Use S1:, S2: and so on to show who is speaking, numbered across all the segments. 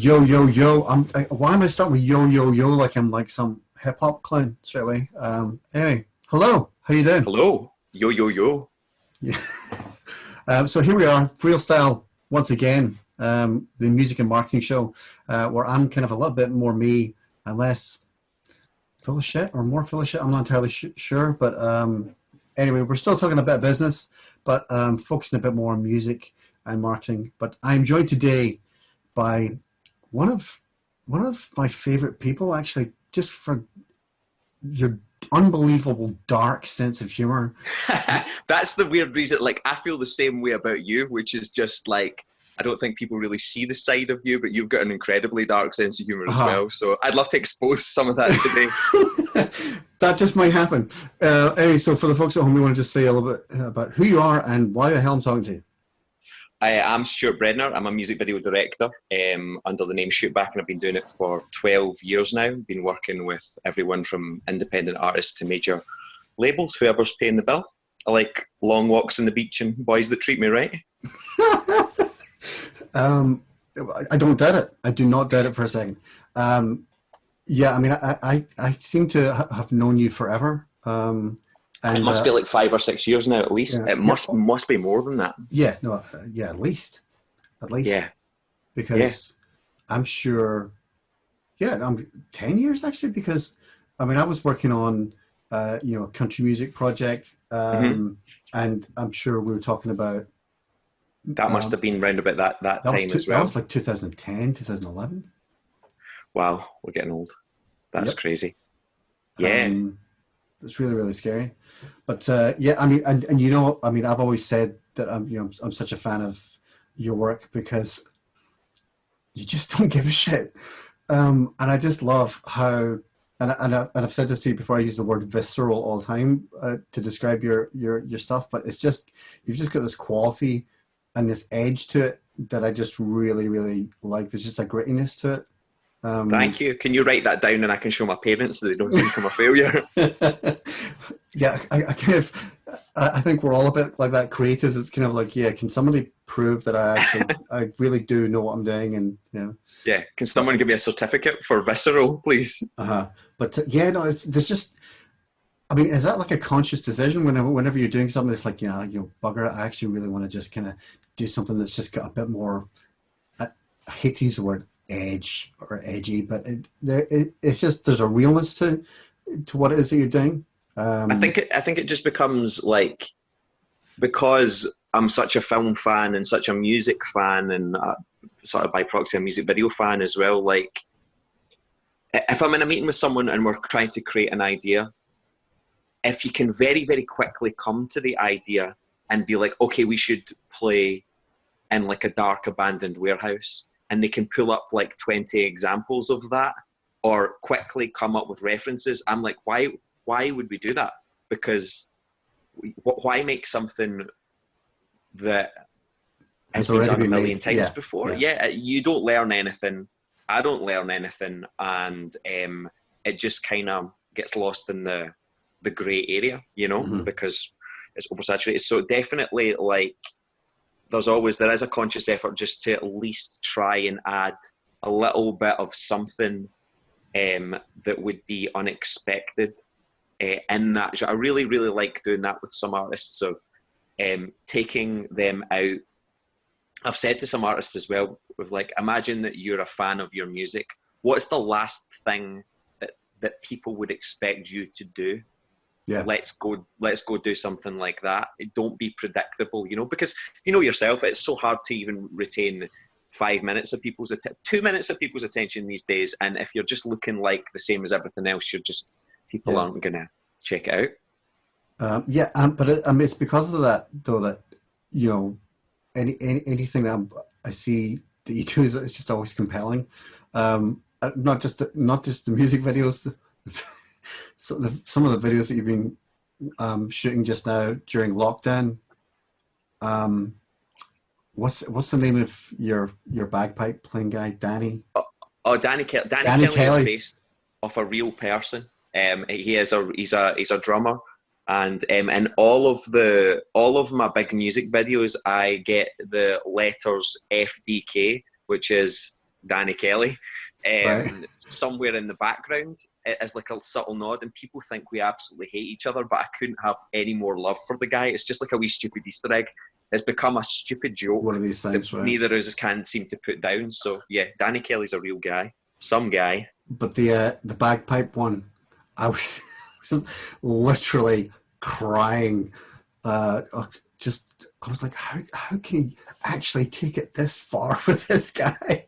S1: Yo, yo, yo. Why am I starting with yo, yo, yo like I'm like some hip hop clown straight away? Anyway, hello. How you doing?
S2: Hello, yo yo yo.
S1: Yeah. So here we are, Frielstyle once again, the music and marketing show, where I'm kind of a little bit more me and less full of shit, or more full of shit. I'm not entirely sure, but anyway, we're still talking a bit of business, but focusing a bit more on music and marketing. But I'm joined today by one of my favorite people, actually, just for your unbelievable dark sense of humor.
S2: That's the weird reason. Like, I feel the same way about you, which is just like, I don't think people really see the side of you, but you've got an incredibly dark sense of humor as well. So I'd love to expose some of that today.
S1: That just might happen. Anyway, so for the folks at home, we want to just say a little bit about who you are and why the hell I'm talking to you.
S2: I'm Stuart Breadner. I'm a music video director under the name Shootback, and I've been doing it for 12 years now. Been working with everyone from independent artists to major labels, whoever's paying the bill. I like long walks on the beach and boys that treat me right.
S1: I don't doubt it. I do not doubt it for a second. Yeah, I mean, I seem to have known you forever. And,
S2: it must be like 5 or 6 years now, at least.
S1: Yeah.
S2: It must be more than that.
S1: Yeah, no, yeah, at least.
S2: Yeah.
S1: Because I'm sure, yeah, I'm 10 years actually, because I mean, I was working on, a country music project, and I'm sure we were talking about.
S2: That must have been round about that time as well.
S1: That was like 2010, 2011.
S2: Wow, we're getting old. That's crazy. Yeah.
S1: It's really, really scary. But yeah, I mean, and I mean, I've always said that I'm such a fan of your work because you just don't give a shit. And I just love how, and I've said this to you before, I use the word visceral all the time to describe your stuff, but it's just, you've just got this quality and this edge to it that I just really, really like. There's just a grittiness to it.
S2: Thank you. Can you write that down and I can show my parents so they don't think I'm a failure?
S1: Yeah, I think we're all a bit like that, creatives. It's kind of like, yeah, can somebody prove that I really do know what I'm doing? And
S2: yeah, can someone give me a certificate for visceral, please?
S1: But yeah, no, there's just, I mean, is that like a conscious decision whenever you're doing something that's like, bugger it, I actually really want to just kind of do something that's just got a bit more, I hate to use the word edge or edgy, but it's just, there's a realness to what it is that you're doing.
S2: I think it just becomes like, because I'm such a film fan and such a music fan and sort of by proxy a music video fan as well, like if I'm in a meeting with someone and we're trying to create an idea, if you can very, very quickly come to the idea and be like, okay, we should play in like a dark abandoned warehouse, and they can pull up like 20 examples of that or quickly come up with references, I'm like, why would we do that? Because why make something that has been done a million times before? Yeah, you don't learn anything. I don't learn anything. And it just kind of gets lost in the gray area, because it's oversaturated. So definitely, like, there is a conscious effort just to at least try and add a little bit of something that would be unexpected in that. I really, really like doing that with some artists, of taking them out. I've said to some artists as well, with like, imagine that you're a fan of your music. What's the last thing that people would expect you to do?
S1: Yeah.
S2: Let's go do something like that. Don't be predictable, because yourself, it's so hard to even retain 5 minutes of 2 minutes of people's attention these days. And if you're just looking like the same as everything else, people aren't going to check it out.
S1: But it's because of that, though, that, anything that I see that you do is, it's just always compelling. Not just the music videos, so some of the videos that you've been shooting just now during lockdown. What's the name of your bagpipe playing guy, Danny?
S2: Danny Kelly is based off a real person. He's a drummer, and in all of my big music videos, I get the letters FDK, which is Danny Kelly,
S1: Right.
S2: somewhere in the background as like a subtle nod, and people think we absolutely hate each other, but I couldn't have any more love for the guy. It's just like a wee stupid Easter egg. It's become a stupid joke
S1: One of these things,
S2: that
S1: right?
S2: neither of us can seem to put down. So yeah, Danny Kelly's a real guy, some guy.
S1: But the bagpipe one, I was just literally crying. I was like, how can he actually take it this far with this guy?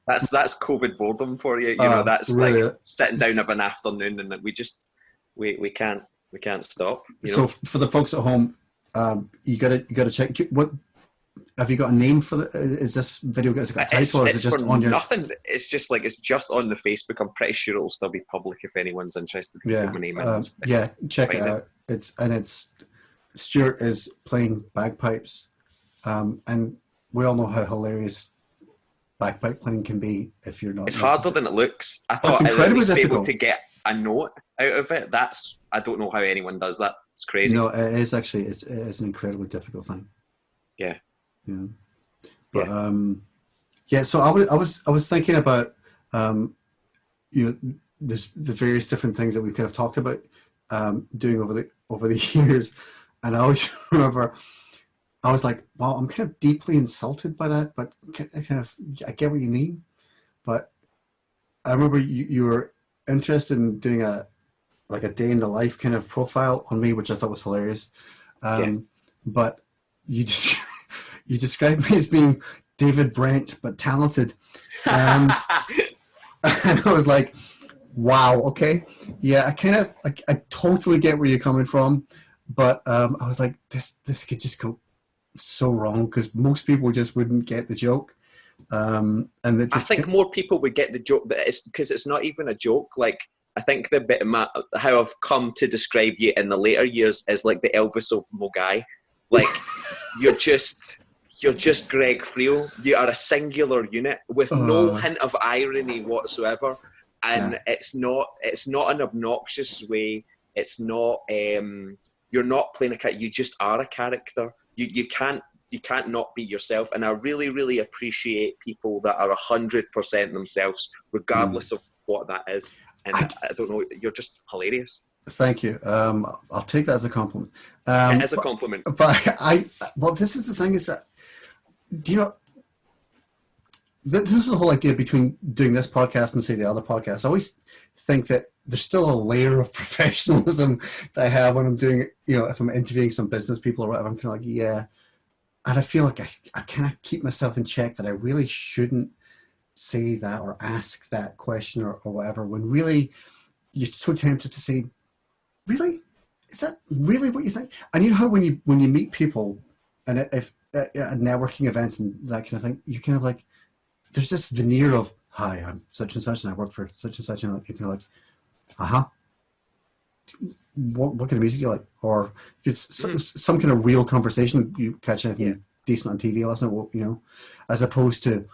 S2: That's COVID boredom for you. You know, that's
S1: really,
S2: like sitting down of an afternoon and we can't stop. You
S1: so
S2: know?
S1: for the folks at home, you gotta check. What have you got a name for the? Is this video got a title, or is it just on your?
S2: Nothing. It's just like it's just on the Facebook. I'm pretty sure it'll still be public if anyone's interested.
S1: Yeah,
S2: put my name in.
S1: yeah, check it out. It's Stuart is playing bagpipes, and we all know how hilarious bagpipe playing can be if you're not.
S2: It's harder than it looks. I thought
S1: it's incredibly
S2: I'd be able
S1: difficult
S2: to get a note out of it. I don't know how anyone does that. It's crazy.
S1: No, it is actually it is an incredibly difficult thing.
S2: Yeah.
S1: Yeah. But yeah. So I was thinking about you know the various different things that we kind of talked about doing over the years, and I always remember. I was like, well, I'm kind of deeply insulted by that, but I get what you mean. But I remember you were interested in doing a day in the life kind of profile on me, which I thought was hilarious. But you just you described me as being David Brent, but talented. And I was like, wow, okay. Yeah, I totally get where you're coming from. But I was like, this could just go so wrong because most people just wouldn't get the joke. And
S2: I think more people would get the joke, but it's because it's not even a joke. Like, I think the bit of how I've come to describe you in the later years is like the Elvis of Mogai. Like, you're just Greg Friel. You are a singular unit with no hint of irony whatsoever, and it's not an obnoxious way. It's not. You're not playing a character. You just are a character. You can't not be yourself. And I really, really appreciate people that are 100% themselves, regardless of what that is. And I don't know. You're just hilarious.
S1: Thank you. I'll take that as a compliment.
S2: It is a compliment.
S1: But this is the thing is that, do you know, this is the whole idea between doing this podcast and say the other podcast. I always think that there's still a layer of professionalism that I have when I'm doing it. You know, if I'm interviewing some business people or whatever, I'm kind of like, yeah. And I feel like I kind of keep myself in check that I really shouldn't say that or ask that question or whatever, when really you're so tempted to say, really? Is that really what you think? And you know how when you meet people and if at networking events and that kind of thing, you kind of like, there's this veneer of, hi, I'm such and such and I work for such and such, and you're kind of like, what kind of music you like? Or it's some kind of real conversation. You catch anything decent on TV last night, you know, as opposed to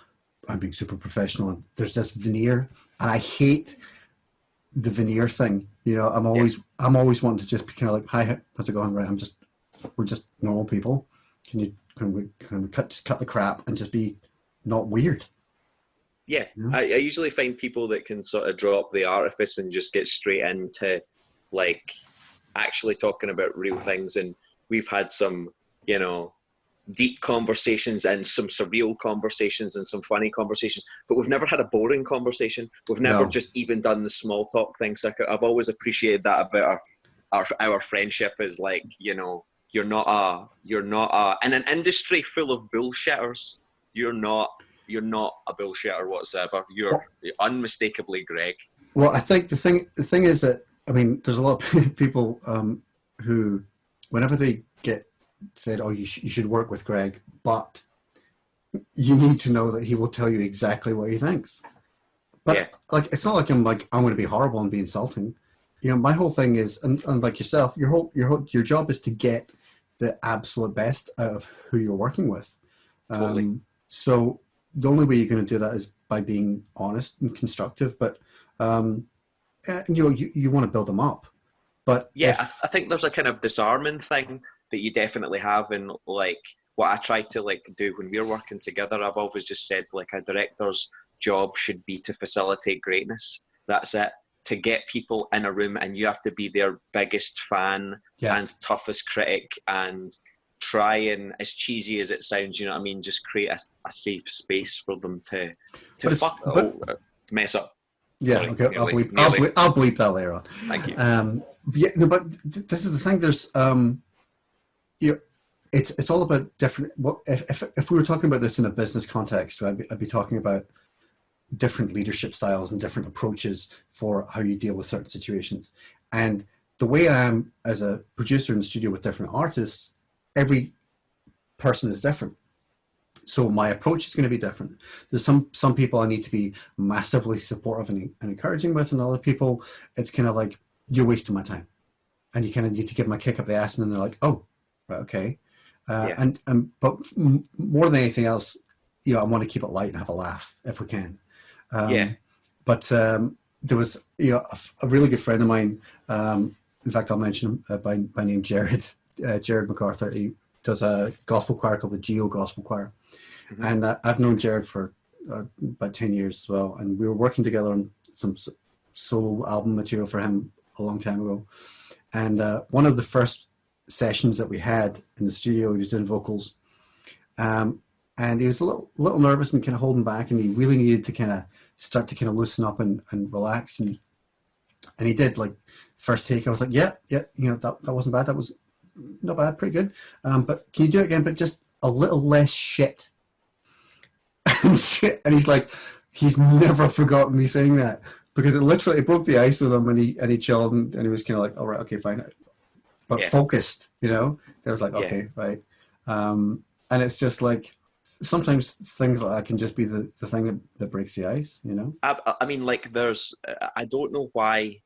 S1: I'm being super professional and there's this veneer, and I hate the veneer thing. You know, I'm always wanting to just be kind of like, hi, how's it going? Right, we're just normal people. Can we cut the crap and just be not weird?
S2: Yeah, I usually find people that can sort of drop the artifice and just get straight into like actually talking about real things. And we've had some, you know, deep conversations and some surreal conversations and some funny conversations, but we've never had a boring conversation. We've never just even done the small talk thing. So I've always appreciated that about our friendship is like, you know, you're not in an industry full of bullshitters. You're not a bullshitter whatsoever. You're unmistakably Greg.
S1: Well, I think the thing is that, I mean, there's a lot of people who, whenever they get said, oh, you should work with Greg, but you need to know that he will tell you exactly what he thinks. But like, it's not like I'm going to be horrible and be insulting. You know, my whole thing is, and like yourself, your job is to get the absolute best out of who you're working with.
S2: Totally.
S1: So the only way you're going to do that is by being honest and constructive. But you want to build them up. But
S2: I think there's a kind of disarming thing that you definitely have, in like what I try to like do when we're working together. I've always just said like a director's job should be to facilitate greatness. That's it. To get people in a room, and you have to be their biggest fan and toughest critic, and try and, as cheesy as it sounds, you know what I mean, just create a safe space for them to mess up.
S1: Yeah,
S2: Sorry,
S1: okay. I'll bleep that later on.
S2: Thank you.
S1: But this is the thing. There's it's all about different. Well, if we were talking about this in a business context, right, I'd be talking about different leadership styles and different approaches for how you deal with certain situations. And the way I am as a producer in the studio with different artists, every person is different. So my approach is going to be different. There's some people I need to be massively supportive and encouraging with, and other people, it's kind of like, you're wasting my time. And you kind of need to give them a kick up the ass, and then they're like, oh, right, okay. But more than anything else, I want to keep it light and have a laugh if we can. But there was a really good friend of mine. In fact, I'll mention him by name, Jared MacArthur. He does a gospel choir called the Geo Gospel Choir. Mm-hmm. And I've known Jared for about 10 years as well. And we were working together on some solo album material for him a long time ago. And one of the first sessions that we had in the studio, he was doing vocals. And he was a little nervous and kind of holding back, and he really needed to kind of start to kind of loosen up and relax. And he did. Like, first take, I was like, yeah, that wasn't bad. That was not bad, pretty good. But can you do it again, but just a little less shit? And he's like, he's never forgotten me saying that, because it broke the ice with him, and he chilled, and he was kind of like, all right, okay, fine. But focused, I was like, okay, right. And it's just like, sometimes things like that can just be the thing that breaks the ice,
S2: I mean, like, I don't know why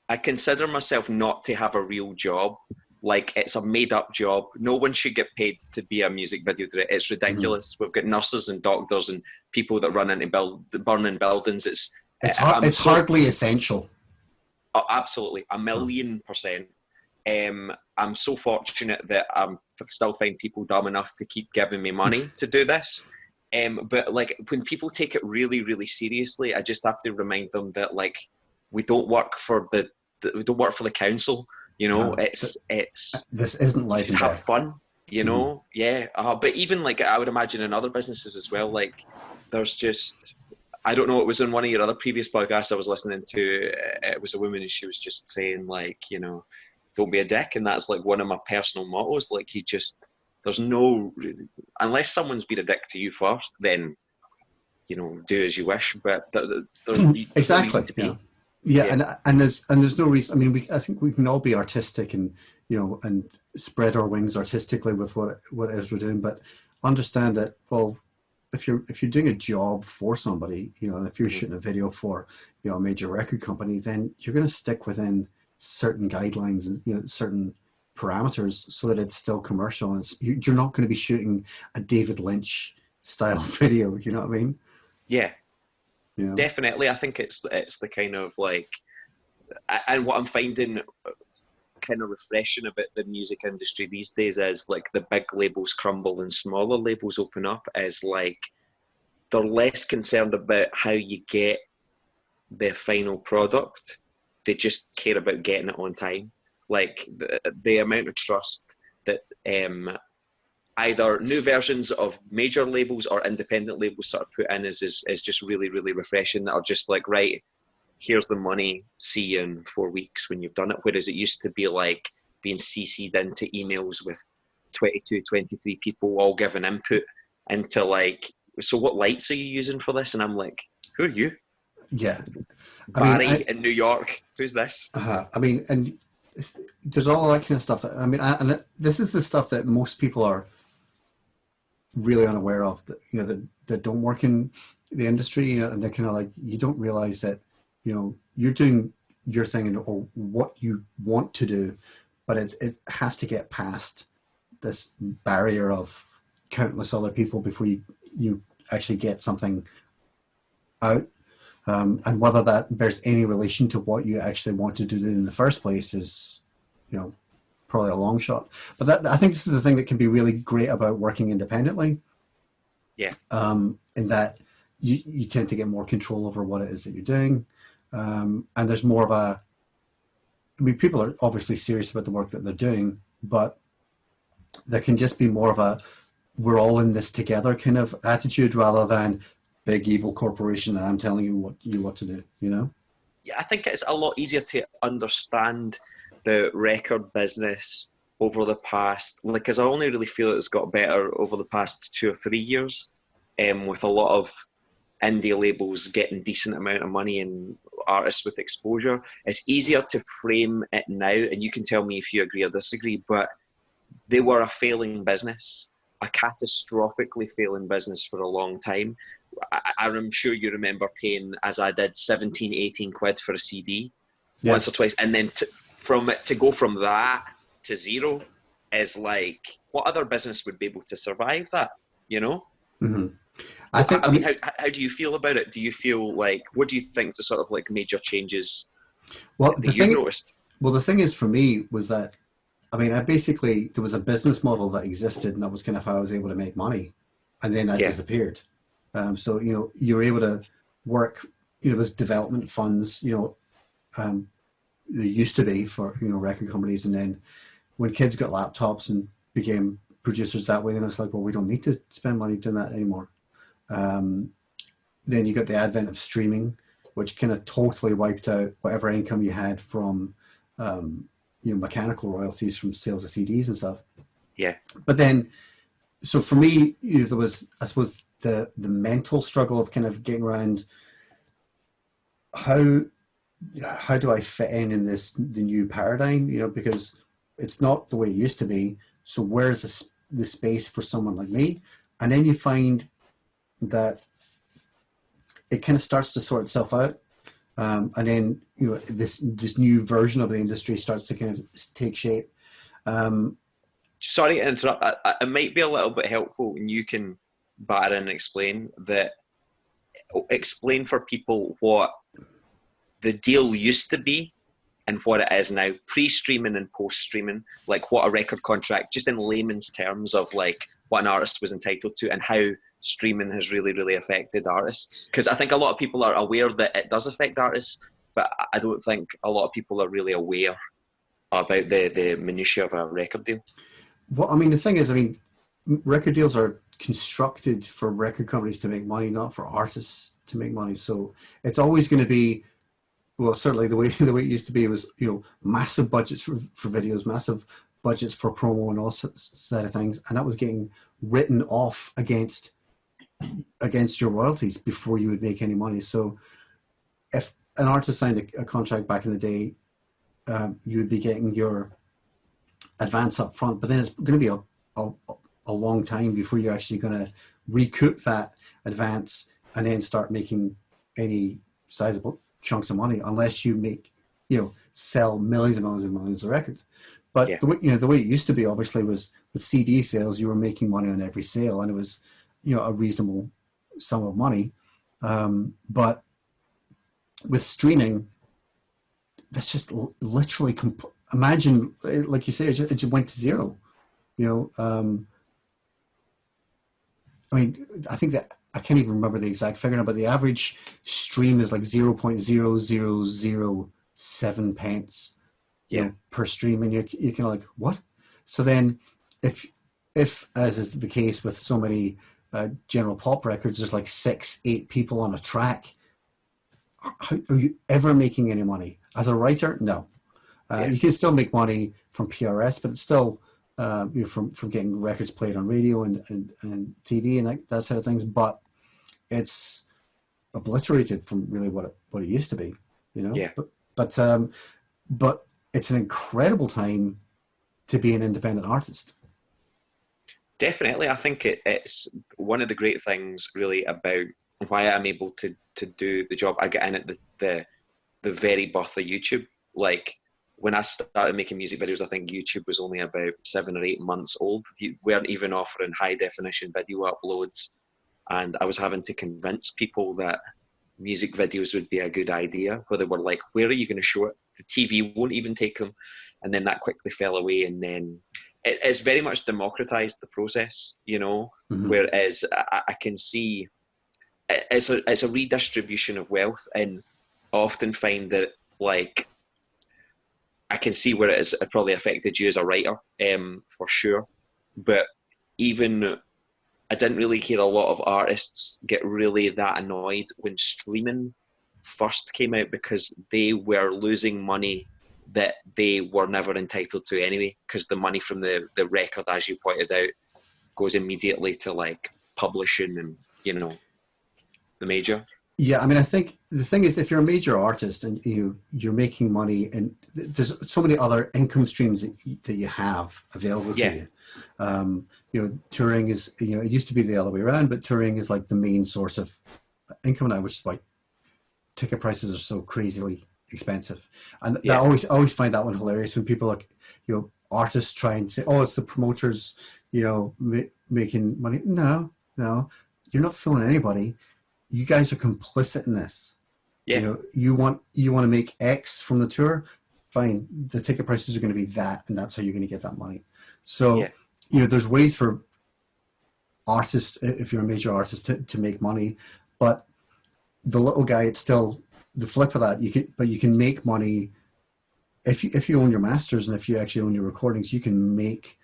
S2: I consider myself not to have a real job. Like, it's a made-up job. No one should get paid to be a music video director. It's ridiculous. Mm-hmm. We've got nurses and doctors and people that run into burning buildings. It's
S1: hardly essential.
S2: Oh, absolutely, 1,000,000%. I'm so fortunate that I still find people dumb enough to keep giving me money to do this. But like, when people take it really, really seriously, I just have to remind them that, like, we don't work for the council. It's
S1: this isn't life and
S2: have
S1: death.
S2: fun. But even, like, I would imagine in other businesses as well, like, there's just, I don't know, it was in one of your other previous podcasts I was listening to, it was a woman, and she was just saying, like, don't be a dick. And that's, like, one of my personal mottos. Like, there's no, unless someone's been a dick to you first, then, do as you wish. But there's
S1: exactly.
S2: No reason to be.
S1: And there's no reason. I mean, I think we can all be artistic and and spread our wings artistically with what it is we're doing. But understand that, well, if you're doing a job for somebody, and if you're shooting a video for a major record company, then you're going to stick within certain guidelines and certain parameters so that it's still commercial, and you're not going to be shooting a David Lynch style video. You know what I mean?
S2: Yeah. Definitely. I think it's the kind of, like, and what I'm finding kind of refreshing about the music industry these days is, like, the big labels crumble and smaller labels open up, is like, they're less concerned about how you get their final product. They just care about getting it on time. Like, the amount of trust that either new versions of major labels or independent labels sort of put in is just really, really refreshing. That are just like, right, here's the money, see you in 4 weeks when you've done it. Whereas it used to be like being CC'd into emails with 22, 23 people all giving input into, like, so what lights are you using for this? And I'm like, who are you?
S1: Yeah.
S2: Barry in New York. Who's this?
S1: I mean, and there's all that kind of stuff. This is the stuff that most people are really unaware of, that don't work in the industry, and they're kind of like, you don't realize that, you're doing your thing or what you want to do, but it has to get past this barrier of countless other people before you actually get something out. And whether that bears any relation to what you actually wanted to do in the first place is, probably a long shot. But I think this is the thing that can be really great about working independently.
S2: Yeah.
S1: In that you tend to get more control over what it is that you're doing. And there's more of a, I mean, people are obviously serious about the work that they're doing, but there can just be more of a, we're all in this together kind of attitude rather than big evil corporation and I'm telling you what to do, you know?
S2: Yeah, I think it's a lot easier to understand the record business over the past, like, because I only really feel it's got better over the past 2 or 3 years, with a lot of indie labels getting decent amount of money and artists with exposure. It's easier to frame it now, and you can tell me if you agree or disagree, but they were a failing business, a catastrophically failing business for a long time. I'm sure you remember paying, as I did, 17, 18 quid for a CD
S1: Yeah.
S2: once or twice. And then to go from that to zero is like, what other business would be able to survive that, you know?
S1: Mm-hmm.
S2: I mean, how do you feel about it? Do you feel like, what do you think the sort of like major changes
S1: Well,
S2: that you've noticed?
S1: Well, the thing is for me was that, I mean, there was a business model that existed and that was kind of how I was able to make money. And then that
S2: Yeah,
S1: disappeared. So, you know, you were able to work, you know, there's development funds, you know, there used to be for, you know, record companies. And then when kids got laptops and became producers that way, then it's like, well, we don't need to spend money doing that anymore. Then you got the advent of streaming, which kind of totally wiped out whatever income you had from, you know, mechanical royalties from sales of CDs and stuff.
S2: yeah,
S1: But then, so for me, you know, there was, I suppose, the mental struggle of kind of getting around how do I fit in the new paradigm, you know, because it's not the way it used to be. So where's the space for someone like me? And then you find that it kind of starts to sort itself out. And then, you know, this new version of the industry starts to kind of take shape.
S2: Sorry to interrupt. It might be a little bit helpful, and you can batter in and explain for people what the deal used to be and what it is now, pre-streaming and post-streaming, like what a record contract, just in layman's terms of like what an artist was entitled to and how streaming has really, really affected artists. Because I think a lot of people are aware that it does affect artists, but I don't think a lot of people are really aware about the minutiae of a record deal.
S1: Well, I mean, the thing is, I mean, record deals are constructed for record companies to make money, not for artists to make money. So it's always going to be, well, certainly the way it used to be was, you know, massive budgets for videos, massive budgets for promo and all side of things, and that was getting written off against your royalties before you would make any money. So if an artist signed a contract back in the day, you would be getting your advance up front, but then it's going to be a long time before you're actually going to recoup that advance and then start making any sizable chunks of money, unless you make, you know, sell millions and millions and millions of records. But
S2: Yeah.
S1: the way it used to be, obviously, was with CD sales, you were making money on every sale, and it was, you know, a reasonable sum of money. But with streaming, that's just literally imagine, like you say, it just went to zero. You know, I mean, I think that I can't even remember the exact figure now, but the average stream is like 0.0007 pence, you know, per stream, and you're kind of like, what? So then, if as is the case with so many general pop records, there's like 6-8 people on a track. How are you ever making any money as a writer? No. You can still make money from PRS, but it's still you know, from getting records played on radio and TV and that sort of things. But it's obliterated from really what it used to be, you know.
S2: Yeah.
S1: But it's an incredible time to be an independent artist.
S2: Definitely, I think it's one of the great things really about why I'm able to do the job I get in at the very birth of YouTube. Like when I started making music videos, I think YouTube was only about 7 or 8 months old. You weren't even offering high definition video uploads, and I was having to convince people that music videos would be a good idea. Where they were like, "Where are you going to show it? The TV won't even take them," and then that quickly fell away, and then it's very much democratized the process, you know.
S1: Mm-hmm.
S2: Whereas I can see it's a redistribution of wealth, and I often find that, like, I can see where it probably affected you as a writer, for sure. But even I didn't really hear a lot of artists get really that annoyed when streaming first came out, because they were losing money that they were never entitled to anyway, because the money from the record, as you pointed out, goes immediately to like publishing and, you know, the major.
S1: Yeah, I mean, I think the thing is, if you're a major artist and you're making money, and there's so many other income streams that you have available to you. You know, touring is, you know, it used to be the other way around, but touring is like the main source of income now, which is like ticket prices are so crazily expensive, and I always find that one hilarious when people, like, you know, artists try and say, "Oh, it's the promoters, you know, making money." No, you're not fooling anybody. You guys are complicit in this.
S2: Yeah.
S1: You know, you want to make X from the tour, fine. The ticket prices are going to be that, and that's how you're going to get that money. So, you know, there's ways for artists, if you're a major artist, to make money, but the little guy, it's still the flip of that. You can make money if you own your masters, and if you actually own your recordings, you can make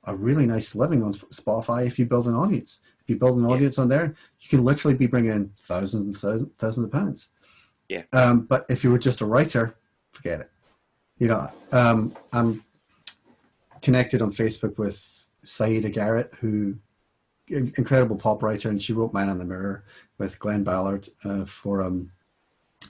S1: a really nice living on Spotify if you build an audience. If you build an audience on there, you can literally be bringing in thousands of pounds.
S2: Yeah.
S1: But if you were just a writer, forget it. You know, I'm connected on Facebook with Saida Garrett, who incredible pop writer, and she wrote Man in the Mirror with Glenn Ballard for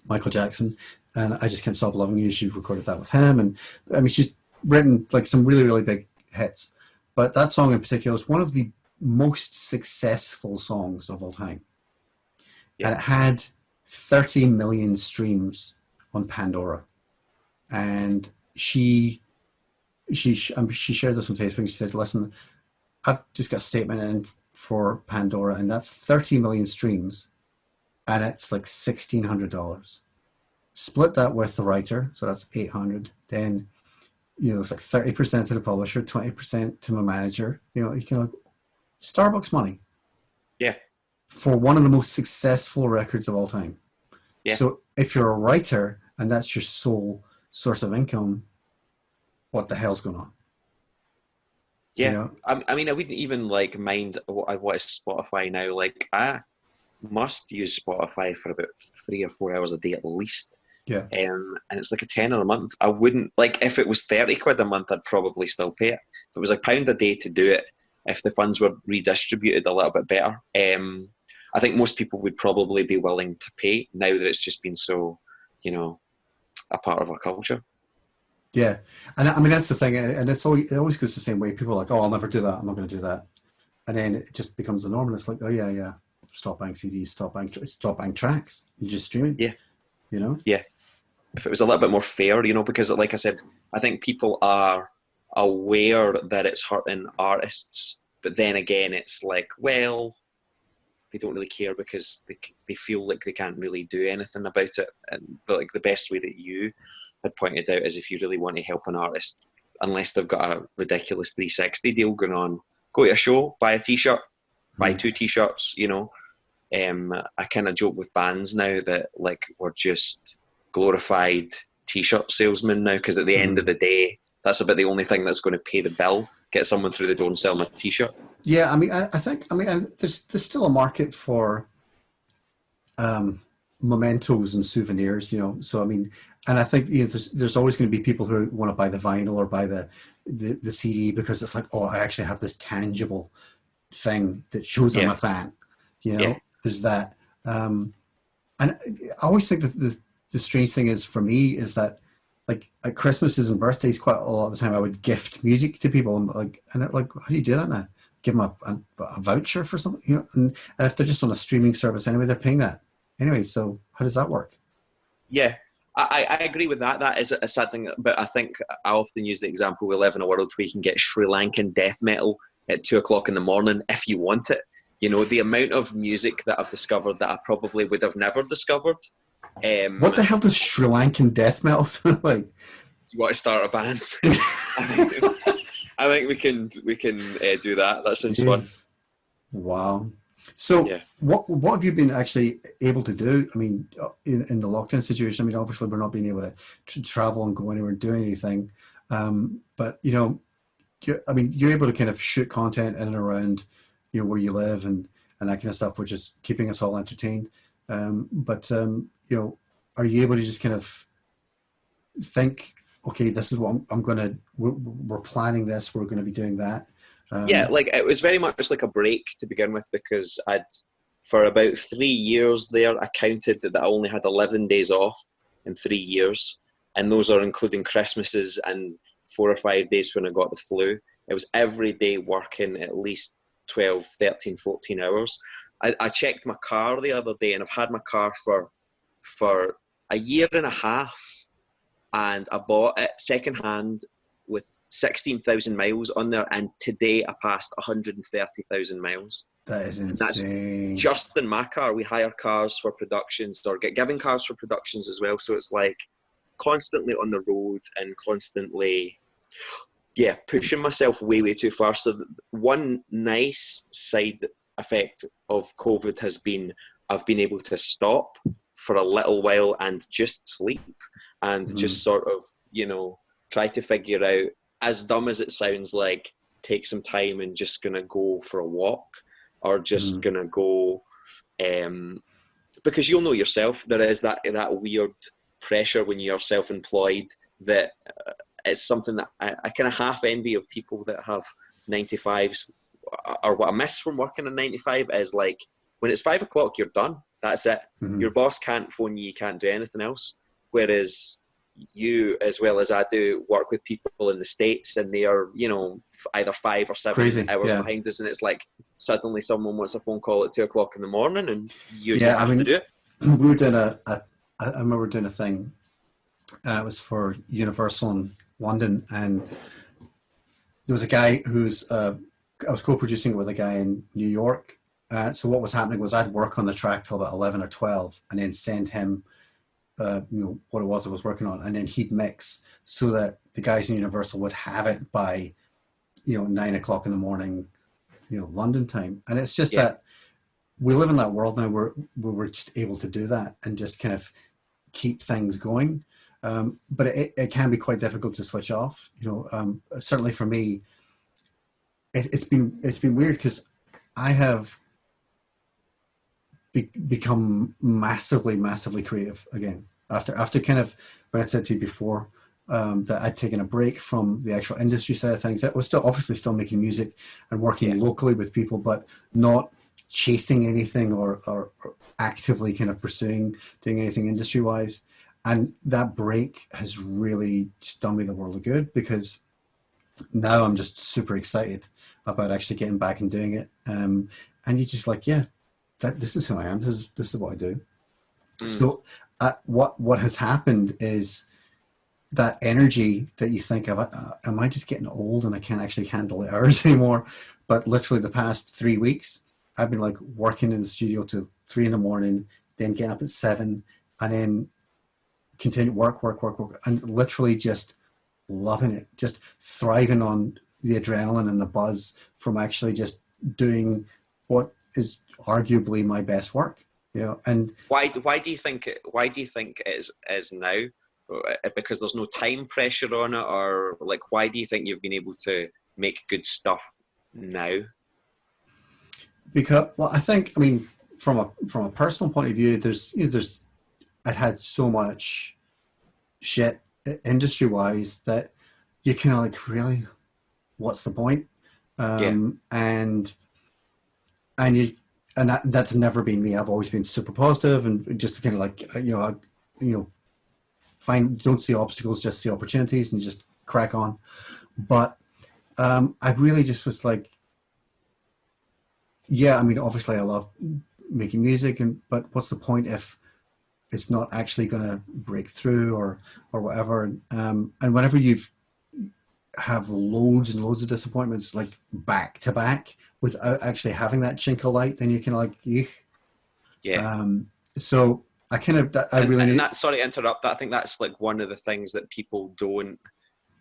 S1: Michael Jackson, and I Just Can't Stop Loving You. She recorded that with him, and I mean, she's written like some really, really big hits. But that song in particular is one of the most successful songs of all time. And it had 30 million streams on Pandora. And she shared this on Facebook. She said, "Listen, I've just got a statement in for Pandora, and that's 30 million streams, and it's like $1,600. Split that with the writer, so that's 800. Then, you know, it's like 30% to the publisher, 20% to my manager. You know, you can, like, Starbucks money.
S2: Yeah.
S1: For one of the most successful records of all time. Yeah. So if you're a writer and that's your sole source of income, what the hell's going on?
S2: Yeah.
S1: You know?
S2: I mean, I wouldn't even like mind what is Spotify now. Like, I must use Spotify for about 3 or 4 hours a day at least.
S1: Yeah.
S2: And it's like a tenner a month. I wouldn't, like, if it was 30 quid a month, I'd probably still pay it. If it was £1 a day to do it, if the funds were redistributed a little bit better, I think most people would probably be willing to pay now that it's just been so, you know, a part of our culture.
S1: Yeah. And I mean, that's the thing. And it always goes the same way. People are like, "Oh, I'll never do that. I'm not going to do that." And then it just becomes the norm. And it's like, "Oh, yeah. Stop buying CDs, stop buying tracks. You just stream it."
S2: Yeah.
S1: You know?
S2: Yeah. If it was a little bit more fair, you know, because like I said, I think people are aware that it's hurting artists, but then again, it's like, well, they don't really care because they feel like they can't really do anything about it. But like the best way that you had pointed out is if you really want to help an artist, unless they've got a ridiculous 360 deal going on, go to a show, buy a t-shirt, buy 2 t-shirts, you know. I kind of joke with bands now that like we're just glorified t-shirt salesmen now, because at the end of the day, that's about the only thing that's going to pay the bill, get someone through the door and sell them a t-shirt.
S1: Yeah, I mean, I think there's still a market for mementos and souvenirs, you know. So I mean, and I think, you know, there's always going to be people who want to buy the vinyl or buy the CD because it's like, oh, I actually have this tangible thing that shows I'm a fan. You know, there's that. And I always think that the strange thing is for me is that, like, at Christmases and birthdays, quite a lot of the time I would gift music to people, and like, how do you do that now? Give them a voucher for something, you know? And if they're just on a streaming service anyway, they're paying that anyway. So how does that work?
S2: Yeah, I agree with that. That is a sad thing, but I think I often use the example, we live in a world where you can get Sri Lankan death metal at 2 o'clock in the morning if you want it. You know, the amount of music that I've discovered that I probably would have never discovered.
S1: What the hell does Sri Lankan death metal sound like?
S2: Do you want to start a band? I think we can do that. That sounds fun.
S1: Wow. So
S2: Yeah.
S1: what have you been actually able to do? I mean, in the lockdown situation, I mean, obviously we're not being able to travel and go anywhere and do anything. But you know, I mean, you're able to kind of shoot content in and around, you know, where you live and that kind of stuff, which is keeping us all entertained. You know, are you able to just kind of think, okay, this is what I'm going to, we're planning this, we're going to be doing that.
S2: Yeah, like it was very much like a break to begin with, because I'd for about 3 years there, I counted that I only had 11 days off in 3 years, and those are including Christmases and 4 or 5 days when I got the flu. It was every day working at least 12, 13, 14 hours. I checked my car the other day, and I've had my car for a year and a half, and I bought it secondhand with 16,000 miles on there, and today I passed 130,000 miles.
S1: that is
S2: And that's
S1: insane.
S2: just in my car. We hire cars for productions, or get given cars for productions as well. So it's like constantly on the road and constantly, yeah, pushing myself way, way too far. So one nice side effect of COVID has been I've been able to stop for a little while and just sleep and
S1: Mm,
S2: just sort of, you know, try to figure out, as dumb as it sounds, like take some time and just gonna go for a walk, or just
S1: mm,
S2: gonna go, because you'll know yourself, there is that weird pressure when you're self-employed, that it's something that I kind of half envy of people that have 9 to 5s. Or what I miss from working a 9 to 5 is like, when it's 5 o'clock, you're done. That's it.
S1: mm.
S2: Your boss can't phone you. You can't do anything else. Whereas you, as well as I do, work with people in the States, and they are, you know, either 5 or 7
S1: Crazy.
S2: hours
S1: Yeah.
S2: behind us, and it's like suddenly someone wants a phone call at 2 o'clock in the morning, and you
S1: Yeah. I
S2: have to
S1: mean,
S2: do it.
S1: we were doing I remember doing a thing. It was for Universal in London, and there was a guy I was co-producing with a guy in New York. So what was happening was I'd work on the track till about 11 or 12, and then send him, you know, what it was I was working on, and then he'd mix so that the guys in Universal would have it by, you know, 9 o'clock in the morning, you know, London time. And it's just
S2: Yeah.
S1: that we live in that world now where we're just able to do that and just kind of keep things going. But it can be quite difficult to switch off. You know, certainly for me, it's been weird because I have become massively creative again after kind of when I said to you before, that I'd taken a break from the actual industry side of things. I was still obviously still making music and
S2: Yeah.
S1: working locally with people, but not chasing anything or actively kind of pursuing doing anything industry wise. And that break has really just done me the world of good, because now I'm just super excited about actually getting back and doing it. And you just like, yeah, this is who I am. This is what I do.
S2: Mm.
S1: So what has happened is that energy that you think of, am I just getting old and I can't actually handle the hours anymore? But literally the past 3 weeks, I've been like working in the studio to 3 in the morning, then getting up at 7, and then continue work, and literally just loving it, just thriving on the adrenaline and the buzz from actually just doing what is arguably my best work, you know. And
S2: Why do you think it is now? Because there's no time pressure on it, or like, why do you think you've been able to make good stuff now?
S1: because, well, I think, I mean, from a personal point of view, there's, you know, there's I'd had so much shit industry wise that you kind of like, really, what's the point?
S2: Yeah.
S1: And you, and that's never been me. I've always been super positive and just kind of like, you know, don't see obstacles, just see opportunities, and just crack on. But I really just was like, yeah, I mean, obviously I love making music, but what's the point if it's not actually going to break through or whatever? And whenever you've have loads and loads of disappointments like back to back without actually having that chink of light, then you can like, eek.
S2: Yeah.
S1: So I kind of, I really
S2: And
S1: need.
S2: that, sorry to interrupt, I think that's like one of the things that people don't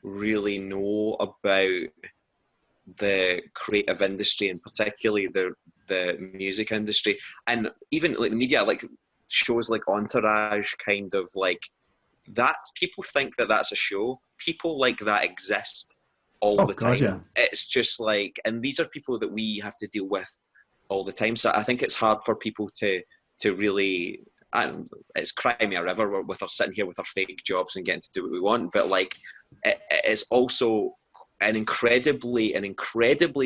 S2: really know about the creative industry, and particularly the music industry, and even like the media, like shows like Entourage, kind of like that. People think that that's a show. People like that exist all the
S1: God,
S2: time.
S1: yeah.
S2: It's just like, and these are people that we have to deal with all the time. So I think it's hard for people to really. And it's cry me a river with us sitting here with our fake jobs and getting to do what we want. But like, it's also an incredibly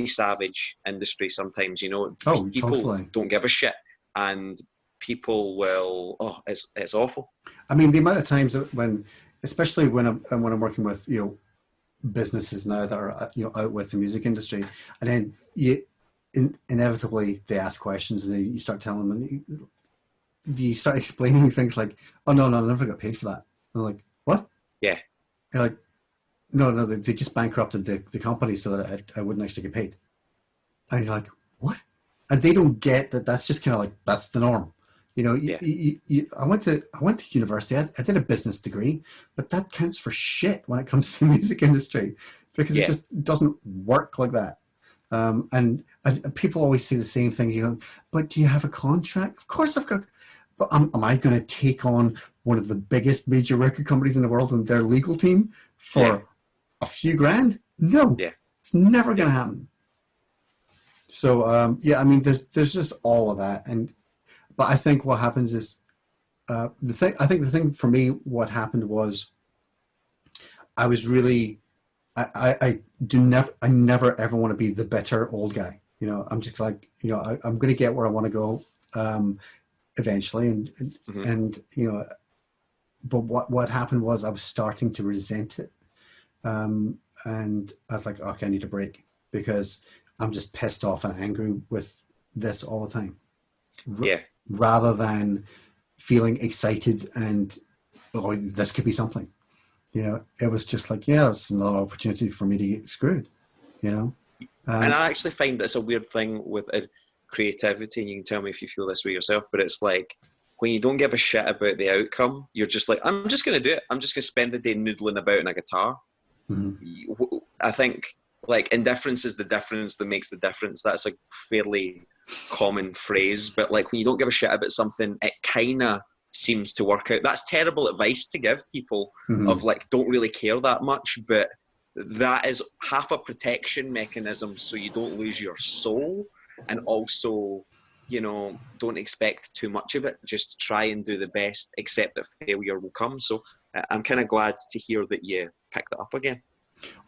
S2: savage industry sometimes. You know, people
S1: totally.
S2: don't give a shit, and people will. Oh, it's awful.
S1: I mean, the amount of times that especially when I'm working with businesses now that are out with the music industry, and then inevitably they ask questions, and then you start telling them. You start explaining things like, "Oh no, I never got paid for that." And I'm like, "What?"
S2: Yeah.
S1: You're like, "No, they just bankrupted the company so that I wouldn't actually get paid." And you're like, "What?" And they don't get that. That's just kind of like that's the norm. I went to university. I did a business degree, but that counts for shit when it comes to the music industry because it just doesn't work like that. And people always say the same thing. You go, "But do you have a contract?" Of course I've got. But am I going to take on one of the biggest major record companies in the world and their legal team for a few grand? No, it's never going to happen. So I mean, there's just all of that, but I think what happens is the thing for me, what happened was I was really I never ever want to be the bitter old guy. I'm just like I'm going to get where I want to go. Eventually, and but what happened was I was starting to resent it, and I was like, okay, I need a break because I'm just pissed off and angry with this all the time, rather than feeling excited and this could be something. It was just like, it's another opportunity for me to get screwed. And
S2: I actually find that's a weird thing with creativity, and you can tell me if you feel this way yourself, but it's like when you don't give a shit about the outcome, you're just like, I'm just going to do it. I'm just going to spend the day noodling about in a guitar. Mm-hmm. I think like indifference is the difference that makes the difference. That's a fairly common phrase, but like when you don't give a shit about something, it kind of seems to work out. That's terrible advice to give people of like, don't really care that much, but that is half a protection mechanism so you don't lose your soul. And also, don't expect too much of it. Just try and do the best, accept that failure will come. So I'm kind of glad to hear that you picked it up again.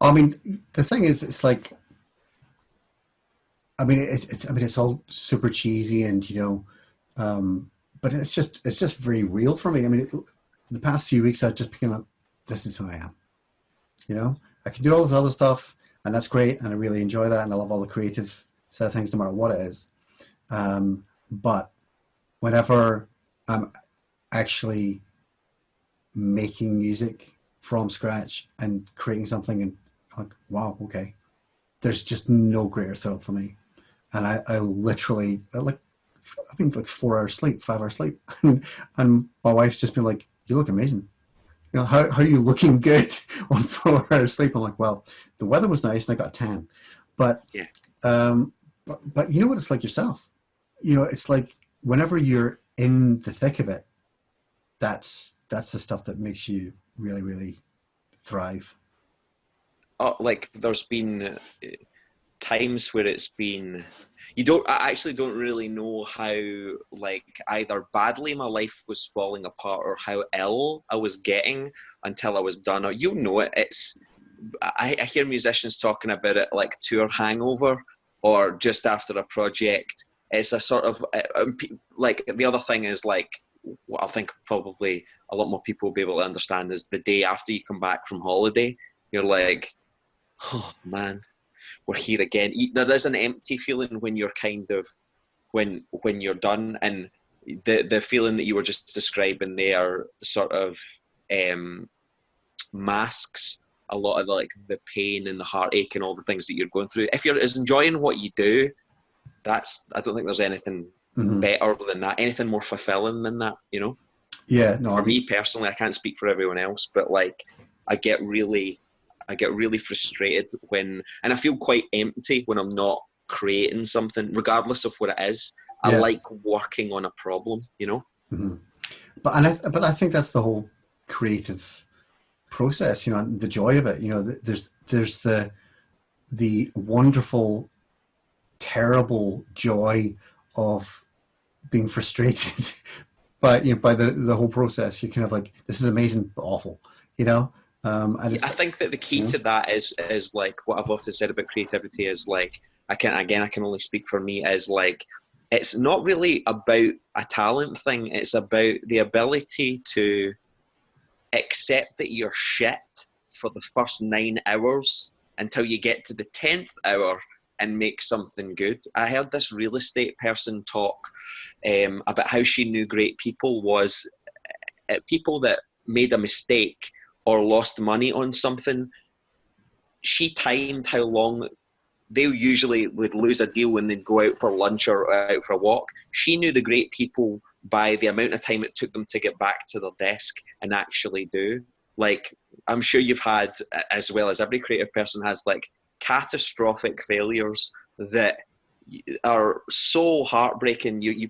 S1: I mean, the thing is, it's like, I mean, it's all super cheesy and, but it's just very real for me. I mean, the past few weeks, I've just become like, this is who I am. I can do all this other stuff and that's great. And I really enjoy that. And I love all the creative side of things, no matter what it is. But whenever I'm actually making music from scratch and creating something and like, wow, okay, there's just no greater thrill for me. And I literally, I've been like 5 hours sleep. And my wife's just been like, you look amazing. How are you looking good on 4 hours sleep? I'm like, well, the weather was nice and I got a tan. But But you know what it's like yourself. It's like whenever you're in the thick of it, that's the stuff that makes you really, really thrive.
S2: Oh, like there's been times where it's been, I actually don't really know how, like, either badly my life was falling apart or how ill I was getting until I was done. Or I hear musicians talking about it like tour hangover or just after a project. It's a sort of, like, the other thing is, like, what I think probably a lot more people will be able to understand is the day after you come back from holiday, you're like, oh man, we're here again. There is an empty feeling when you're kind of, when you're done, and the feeling that you were just describing there sort of masks a lot of the pain and the heartache and all the things that you're going through. If you're as enjoying what you do, I don't think there's anything better than that, anything more fulfilling than that,
S1: Yeah, no.
S2: For me personally, I can't speak for everyone else, but like I get really frustrated and I feel quite empty when I'm not creating something, regardless of what it is. I like working on a problem, you know?
S1: Mm-hmm. But I think that's the whole creative process, you know, the joy of it. You know, there's the wonderful, terrible joy of being frustrated by the whole process. You're kind of like, this is amazing but awful, you know. And
S2: I think that the key to that is like what I've often said about creativity is like, I can only speak for me, is like, it's not really about a talent thing. It's about the ability to accept that you're shit for the first 9 hours until you get to the 10th hour and make something good. I heard this real estate person talk about how she knew great people was people that made a mistake or lost money on something. She timed how long they usually would lose a deal when they'd go out for lunch or out for a walk. She knew the great people by the amount of time it took them to get back to their desk and actually do. Like, I'm sure you've had, as well as every creative person has, like catastrophic failures that are so heartbreaking. You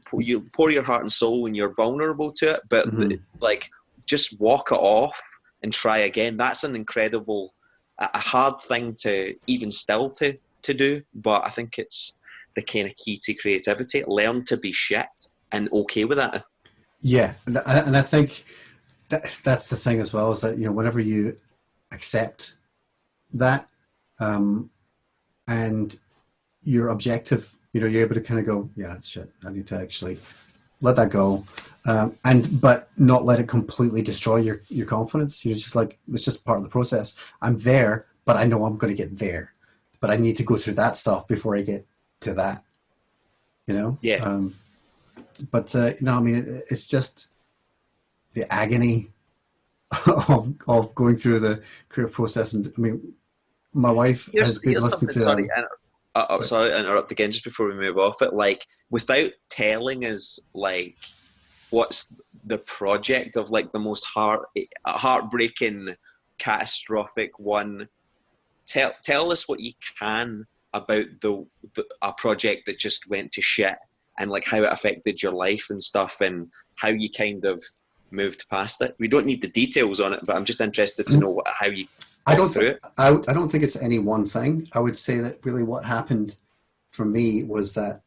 S2: pour your heart and soul when you're vulnerable to it, but like, just walk it off and try again. That's an incredible, a hard thing to even still to do, but I think it's the kind of key to creativity. Learn to be shit and okay with that.
S1: Yeah, and I think that's the thing as well, is that, you know, whenever you accept that and you're objective, you know, you're able to kind of go, yeah, that's shit. I need to actually let that go, but not let it completely destroy your confidence. You're just like, it's just part of the process. I'm there, but I know I'm going to get there. But I need to go through that stuff before I get to that, you know?
S2: Yeah.
S1: But, you know, I mean, it's just the agony of going through the creative process. And I mean, my wife has been listening to...
S2: Sorry to interrupt again, just before we move off it. Like, without telling us, like, what's the project of, like, the most heartbreaking, catastrophic one, tell us what you can about a project that just went to shit, and like how it affected your life and stuff, and how you kind of moved past it. We don't need the details on it, but I'm just interested to know how you got through it.
S1: I don't think it's any one thing. I would say that really what happened for me was that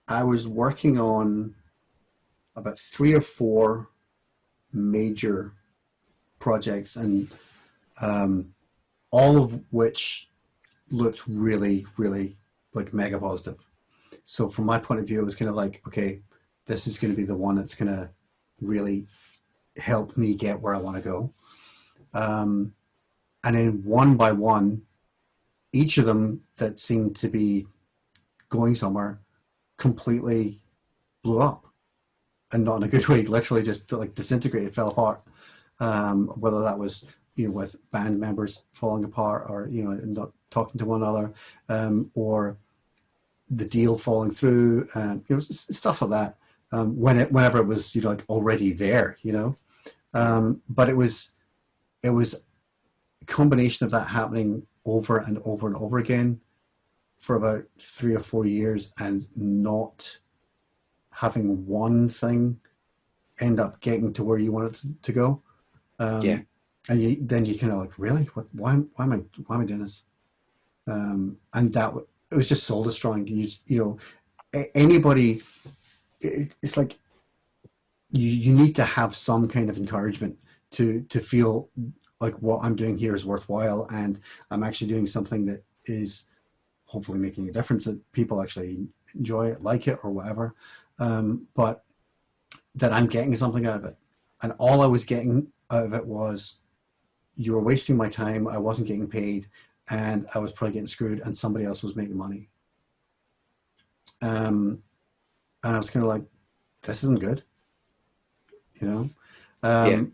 S1: I was working on about 3 or 4 major projects, and all of which looked really, really like mega positive. So from my point of view, it was kind of like, okay, this is going to be the one that's going to really help me get where I want to go. And then one by one, each of them that seemed to be going somewhere completely blew up, and not in a good way, literally just like disintegrated, fell apart. Whether that was, you know, with band members falling apart, or, you know, not talking to one another, or the deal falling through, you know, stuff like that. Whenever it was, you know, like already there, you know, but it was a combination of that happening over and over and over again for about 3 or 4 years, and not having one thing end up getting to where you want it to go. And then you kind of like, really, why am I doing this? And that it was just soul destroying. You know, anybody, it's like you need to have some kind of encouragement to feel like what I'm doing here is worthwhile, and I'm actually doing something that is hopefully making a difference, that people actually enjoy it, like it, or whatever. But that I'm getting something out of it. And all I was getting out of it was, you were wasting my time, I wasn't getting paid, and I was probably getting screwed, and somebody else was making money. And I was kind of like, this isn't good, you know?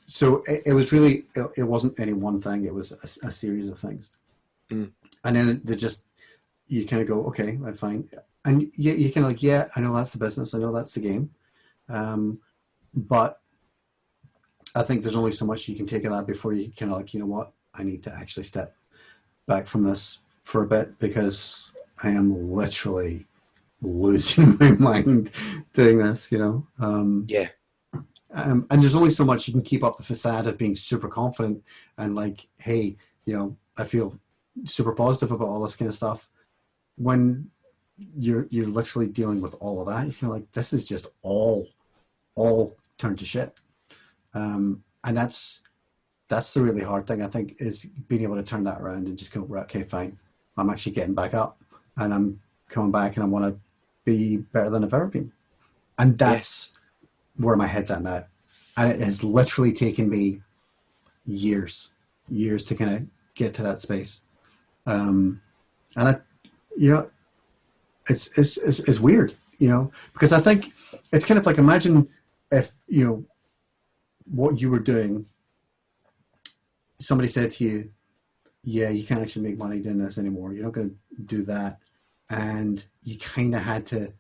S1: So it was really, it wasn't any one thing, it was a series of things. And then you kind of go, okay, I'm fine. And you kind of like, yeah, I know that's the business, I know that's the game. But I think there's only so much you can take of that before you kind of like, you know what, I need to actually step back from this for a bit, because I am literally losing my mind doing this, you know.
S2: Yeah.
S1: And there's only so much you can keep up the facade of being super confident and like, hey, you know, I feel super positive about all this kind of stuff. When you're literally dealing with all of that, you feel like this is just all turned to shit. And that's the really hard thing, I think, is being able to turn that around and just go, right, okay, fine. I'm actually getting back up and I'm coming back and I want to be better than I've ever been. And that's where my head's at now. And it has literally taken me years to kind of get to that space. And I, you know, it's weird, you know, because I think it's kind of like, imagine if, you know, what you were doing, somebody said to you, yeah, you can't actually make money doing this anymore. You're not going to do that. And you kind of had to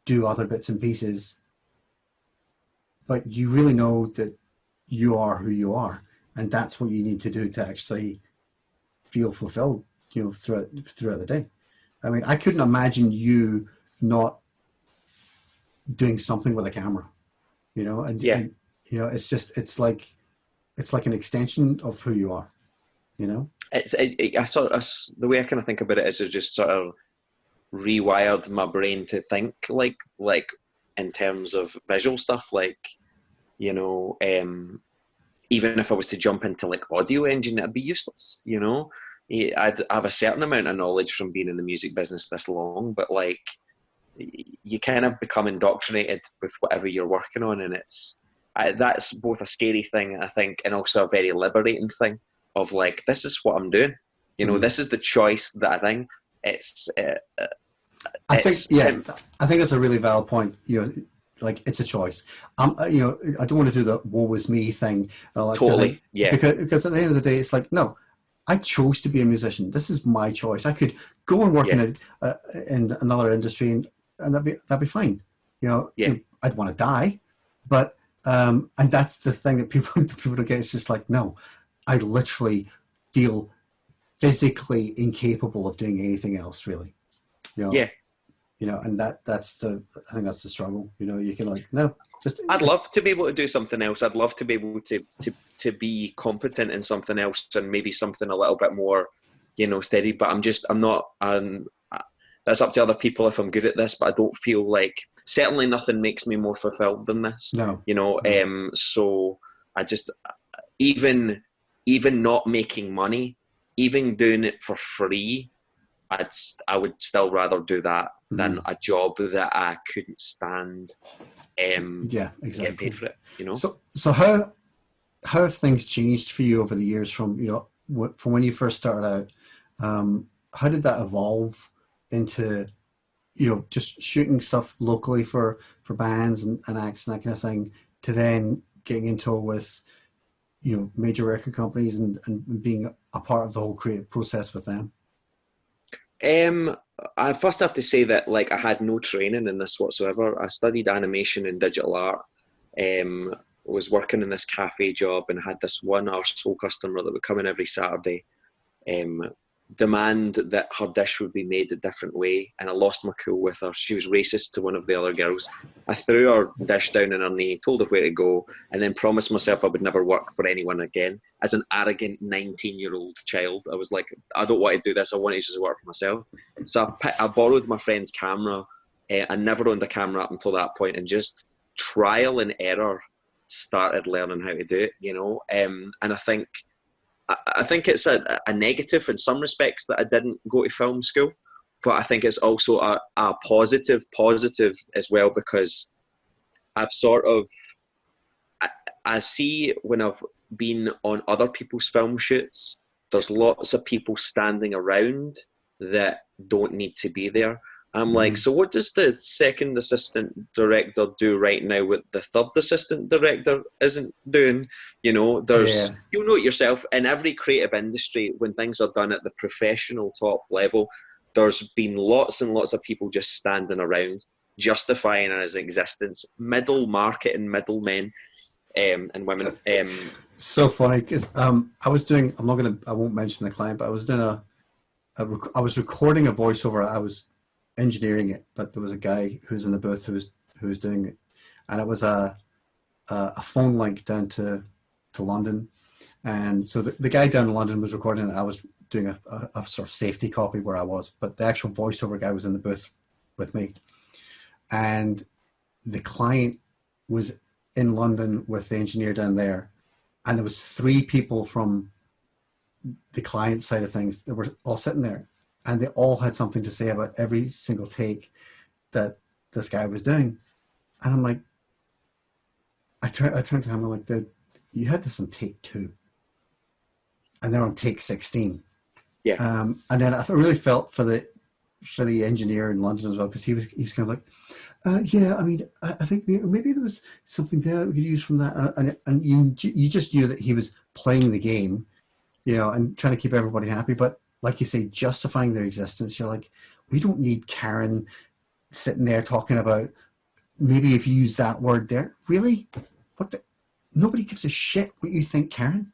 S1: do other bits and pieces, but you really know that you are who you are. And that's what you need to do to actually feel fulfilled, you know, throughout the day. I mean, I couldn't imagine you not doing something with a camera, you know, and you know, it's like an extension of who you are, you know.
S2: I sort of, the way I kind of think about it is, it just sort of rewired my brain to think like in terms of visual stuff, like, you know, even if I was to jump into like audio engine, it'd be useless, you know. I'd have a certain amount of knowledge from being in the music business this long, but like, you kind of become indoctrinated with whatever you're working on, and that's both a scary thing, I think, and also a very liberating thing of like, this is what I'm doing, you know. This is the choice that I think
S1: I think that's a really valid point, you know. Like, it's a choice. You know, I don't want to do the woe is me thing.
S2: Totally, yeah.
S1: Because at the end of the day, it's like, no, I chose to be a musician. This is my choice. I could go and work in another industry, and that'd be fine. You know, I'd want to die, but and that's the thing that people don't get. It's just like, no, I literally feel physically incapable of doing anything else, really. You know, you know, and I think that's the struggle. You know, you can like, no, just.
S2: I'd love to be able to do something else. I'd love to be able to be competent in something else, and maybe something a little bit more, you know, steady. But I'm not. That's up to other people if I'm good at this. But I don't feel like, certainly nothing makes me more fulfilled than this.
S1: No,
S2: you know. No. So I just, even not making money, even doing it for free, I would still rather do that than a job that I couldn't stand.
S1: Yeah, exactly.
S2: Getting paid for it, you know.
S1: So how have things changed for you over the years from, you know, from when you first started out? How did that evolve into, you know, just shooting stuff locally for bands and acts and that kind of thing, to then getting into it with, you know, major record companies and being a part of the whole creative process with them?
S2: I first have to say that, like, I had no training in this whatsoever. I studied animation and digital art. Was working in this cafe job and had this one arsehole customer that would come in every Saturday, demand that her dish would be made a different way, and I lost my cool with her. She was racist to one of the other girls. I threw her dish down on her knee, told her where to go, and then promised myself I would never work for anyone again. As an arrogant 19-year-old child, I was like, I don't want to do this. I want to just work for myself. So I borrowed my friend's camera. I never owned a camera up until that point, and just trial and error started learning how to do it, you know. And I think it's a negative in some respects that I didn't go to film school, but I think it's also a positive as well, because I've sort of, I see when I've been on other people's film shoots, there's lots of people standing around that don't need to be there. I'm like, so what does the second assistant director do right now what the third assistant director isn't doing? You know, you'll know it yourself, in every creative industry, when things are done at the professional top level, there's been lots and lots of people just standing around, justifying his existence, middle marketing middlemen and women.
S1: So funny, because I was doing, I won't mention the client, but I was doing I was recording a voiceover. I was engineering it, but there was a guy who was in the booth who was doing it, and it was a phone link down to London. And so the guy down in London was recording it. I was doing a sort of safety copy where I was, but the actual voiceover guy was in the booth with me. And the client was in London with the engineer down there. And there was 3 people from the client side of things that were all sitting there. And they all had something to say about every single take that this guy was doing. And I'm like, I turned to him, I'm like, dude, you had this on take 2. And they're on take 16.
S2: Yeah.
S1: And then I really felt for the engineer in London as well, because he was kind of like, yeah, I mean, I think maybe there was something there that we could use from that. And you just knew that he was playing the game, you know, and trying to keep everybody happy. But like you say, justifying their existence, you're like, we don't need Karen sitting there talking about, maybe if you use that word there, really? Nobody gives a shit what you think, Karen.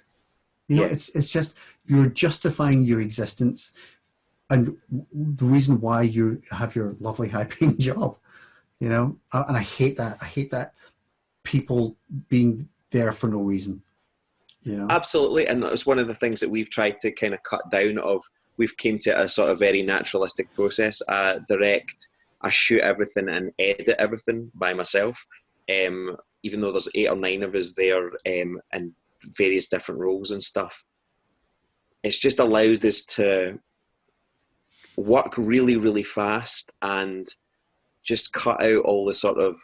S1: You know, it's just, you're justifying your existence and the reason why you have your lovely high-paying job, you know? And I hate that. I hate that people being there for no reason, you know?
S2: Absolutely. And it's one of the things that we've tried to kind of cut down of. We've came to a sort of very naturalistic process. I shoot everything and edit everything by myself. Even though there's 8 or 9 of us there in various different roles and stuff, it's just allowed us to work really, really fast and just cut out all the sort of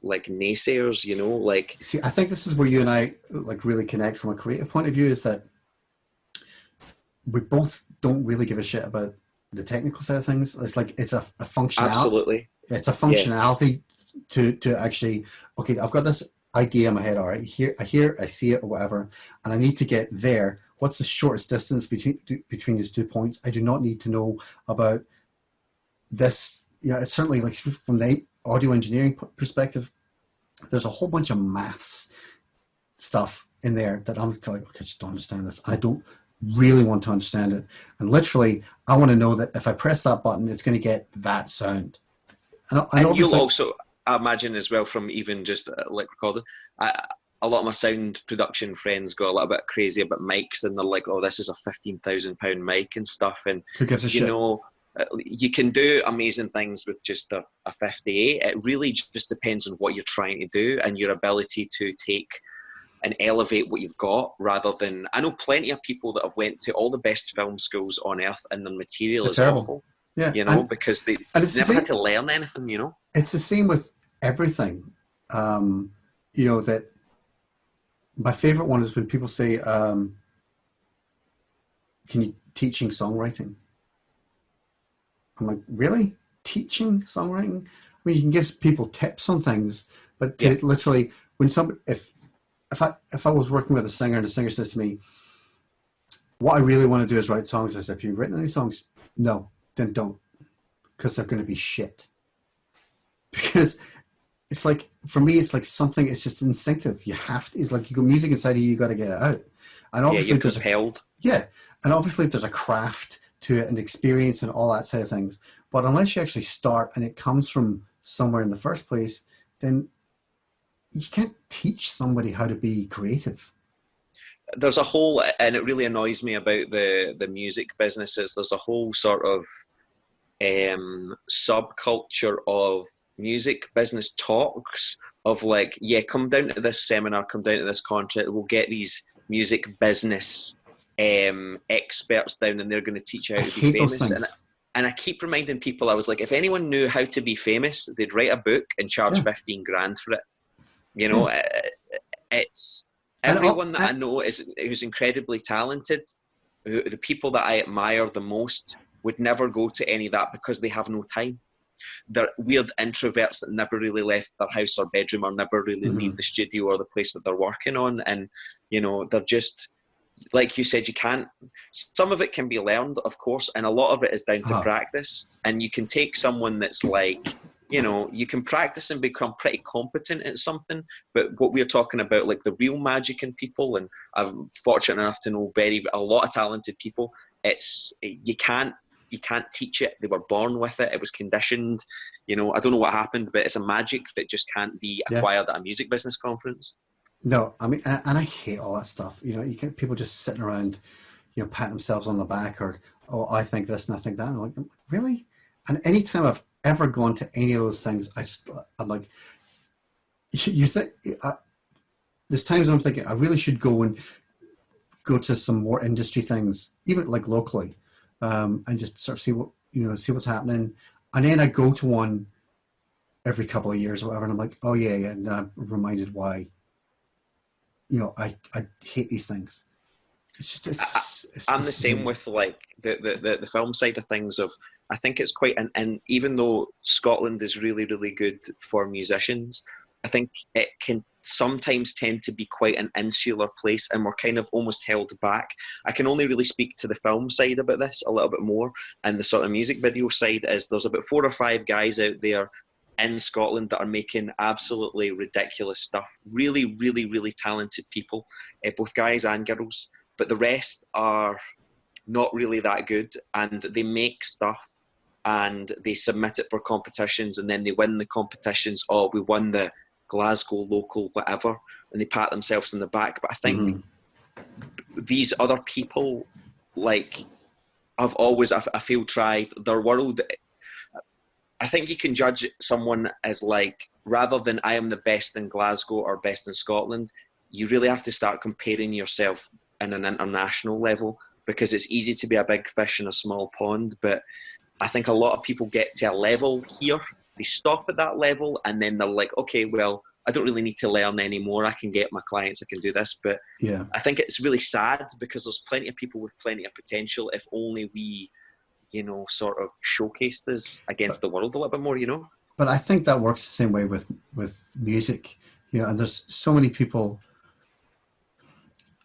S2: like naysayers, you know, like.
S1: See, I think this is where you and I like really connect from a creative point of view, is that we both don't really give a shit about the technical side of things. It's like, it's a functionality.
S2: Absolutely.
S1: It's a functionality to actually, okay, I've got this idea in my head. All right, I see it or whatever, and I need to get there. What's the shortest distance between these 2 points? I do not need to know about this. You know, it's certainly like from the audio engineering perspective, there's a whole bunch of maths stuff in there that I'm like, okay, I just don't understand this. I don't really want to understand it. And literally, I want to know that if I press that button, it's going to get that sound.
S2: And you'll also, I imagine as well, from even just like recording, a lot of my sound production friends go a little bit crazy about mics, and they're like, oh, this is a £15,000 mic and stuff. And
S1: who gives a shit?
S2: You know, you can do amazing things with just a 58. It really just depends on what you're trying to do and your ability to take and elevate what you've got, rather than, I know plenty of people that have went to all the best film schools on earth and their material is
S1: terrible.
S2: awful.
S1: Yeah,
S2: you know, because they never had to learn anything, you know.
S1: It's the same with everything. You know, that my favorite one is when people say, can you teaching songwriting? I'm like, really? Teaching songwriting? I mean, you can give people tips on things, but literally, when somebody, if I was working with a singer and the singer says to me, what I really want to do is write songs, I said, have you written any songs? No, then don't, because they're going to be shit. Because it's like, for me, it's like something, it's just instinctive. You have to, it's like you got music inside of you, you got to get it out. And obviously
S2: you're compelled.
S1: And obviously there's a craft to it and experience and all that side of things. But unless you actually start and it comes from somewhere in the first place, then you can't teach somebody how to be creative.
S2: There's a whole, and it really annoys me about the music businesses, there's a whole sort of subculture of music business talks of like, come down to this seminar, come down to this concert, we'll get these music business experts down and they're going to teach you how to be famous. And I keep reminding people, I was like, if anyone knew how to be famous, they'd write a book and charge 15 grand for it. You know, it's everyone that I know who's incredibly talented, the people that I admire the most would never go to any of that because they have no time. They're weird introverts that never really left their house or bedroom or never really leave the studio or the place that they're working on. And, you know, they're just, like you said, you can't, some of it can be learned, of course, and a lot of it is down to practice. And you can take someone that's like, you know, you can practice and become pretty competent at something, but what we're talking about, like the real magic in people, and I'm fortunate enough to know a lot of talented people, you you can't teach it. They were born with it. It was conditioned. You know, I don't know what happened, but it's a magic that just can't be acquired at a music business conference.
S1: No, I mean, and I hate all that stuff. You know, you get people just sitting around, you know, patting themselves on the back, or, oh, I think this and I think that. And I'm like, really? And anytime I've ever gone to any of those things, I'm like, you think, there's times when I'm thinking, I really should go to some more industry things, even like locally, and just sort of see what's happening. And then I go to one every couple of years or whatever, and I'm like, oh yeah, and I'm reminded why, you know, I hate these things. It's just,
S2: I'm the same with like the film side of things. I think it's quite and even though Scotland is really, really good for musicians, I think it can sometimes tend to be quite an insular place, and we're kind of almost held back. I can only really speak to the film side about this a little bit more, and the sort of music video side is there's about 4 or 5 guys out there in Scotland that are making absolutely ridiculous stuff. Really, really, really talented people, both guys and girls, but the rest are not really that good, and they make stuff and they submit it for competitions, and then they win the competitions. Oh, we won the Glasgow local whatever, and they pat themselves on the back. But I think these other people, like, have always, I feel, tried their world. I think you can judge someone as like, rather than I am the best in Glasgow or best in Scotland, you really have to start comparing yourself in an international level, because it's easy to be a big fish in a small pond. But I think a lot of people get to a level here, they stop at that level, and then they're like, okay, well, I don't really need to learn anymore. I can get my clients, I can do this. But
S1: yeah,
S2: I think it's really sad, because there's plenty of people with plenty of potential if only we, you know, sort of showcased this against the world a little bit more, you know?
S1: But I think that works the same way with music, you know, and there's so many people.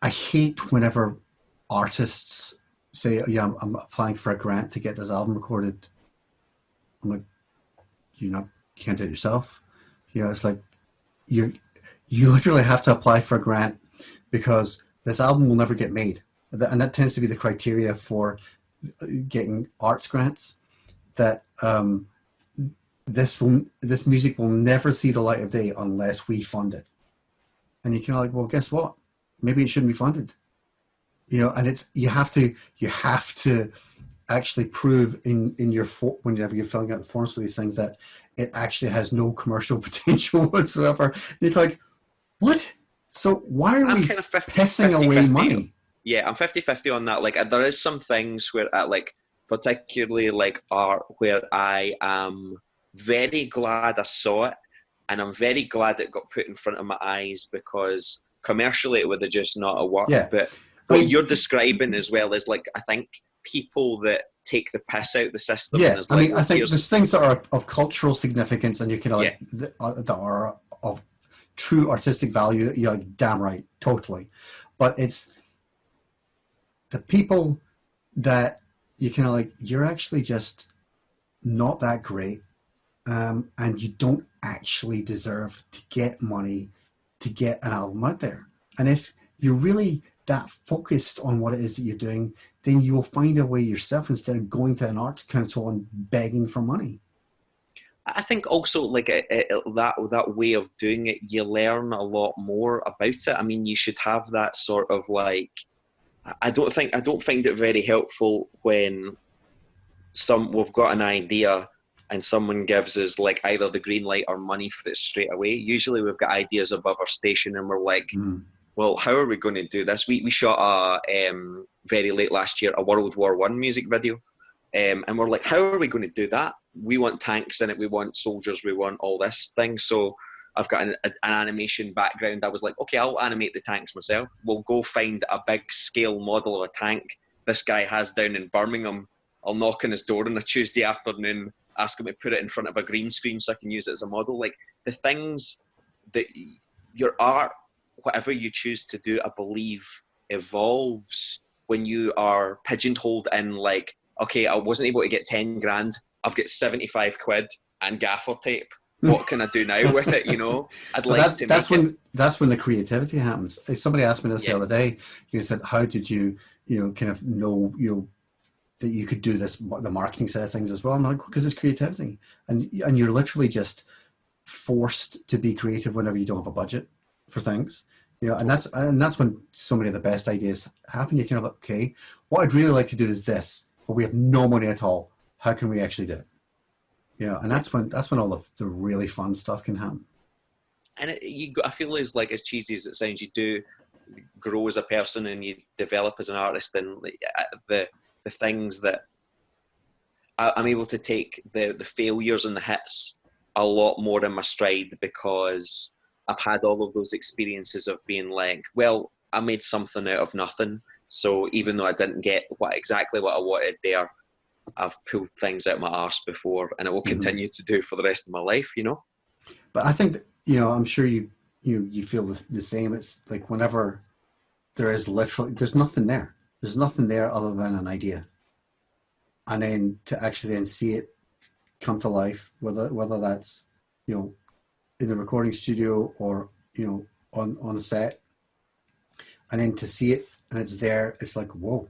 S1: I hate whenever artists say, yeah, I'm applying for a grant to get this album recorded. I'm like, you can't do it yourself. You know, it's like you literally have to apply for a grant because this album will never get made. And that tends to be the criteria for getting arts grants, that this music will never see the light of day unless we fund it. And you can like, well, guess what? Maybe it shouldn't be funded. You know, and it's you have to actually prove in your whenever you're filling out the forms for these things that it actually has no commercial potential whatsoever. And you're like, what? So why are we kind of pissing away money?
S2: Yeah, I'm 50-50 on that. Like, there is some things where, like, particularly like art, where I am very glad I saw it, and I'm very glad it got put in front of my eyes, because commercially it would have just not worked.
S1: Yeah.
S2: But what you're describing as well is, like, I think people that take the piss out the system.
S1: Yeah,
S2: and is like,
S1: I mean, I think there's things that are of cultural significance, and you can like
S2: yeah.
S1: that are of true artistic value. You're like, damn right, totally. But it's the people that you can like, you're actually just not that great, and you don't actually deserve to get money to get an album out there. And if you're really that focused on what it is that you're doing, then you'll find a way yourself instead of going to an arts council and begging for money.
S2: I think also like that way of doing it, you learn a lot more about it. I mean, you should have that sort of like, I don't find it very helpful when we've got an idea and someone gives us like either the green light or money for it straight away. Usually we've got ideas above our station and we're like, well, how are we going to do this? We shot very late last year a World War I music video, and we're like, how are we going to do that? We want tanks in it, we want soldiers, we want all this thing. So I've got an animation background. I was like, okay, I'll animate the tanks myself. We'll go find a big scale model of a tank this guy has down in Birmingham. I'll knock on his door on a Tuesday afternoon, ask him to put it in front of a green screen so I can use it as a model. Like, the things that your art, whatever you choose to do, I believe evolves when you are pigeonholed in like, okay, I wasn't able to get 10 grand. I've got 75 quid and gaffer tape. What can I do now with it? You know,
S1: that's when the creativity happens. Somebody asked me this the other day. You said, how did you kind of know, that you could do the marketing side of things as well. I'm like, because it's creativity, and you're literally just forced to be creative whenever you don't have a budget for things, and that's when so many of the best ideas happen. You're kind of like, okay, what I'd really like to do is this, but we have no money at all. How can we actually do it? And that's when all of the really fun stuff can happen.
S2: And I feel as cheesy as it sounds, you do grow as a person and you develop as an artist, and the things that I'm able to take the failures and the hits a lot more in my stride, because I've had all of those experiences of being like, well, I made something out of nothing. So even though I didn't get exactly what I wanted there, I've pulled things out my arse before, and I will continue to do for the rest of my life,
S1: But I think, I'm sure you feel the same. It's like whenever there's nothing there. There's nothing there other than an idea. And then to actually then see it come to life, whether that's, in the recording studio or, on a set, and then to see it and it's there, it's like, whoa,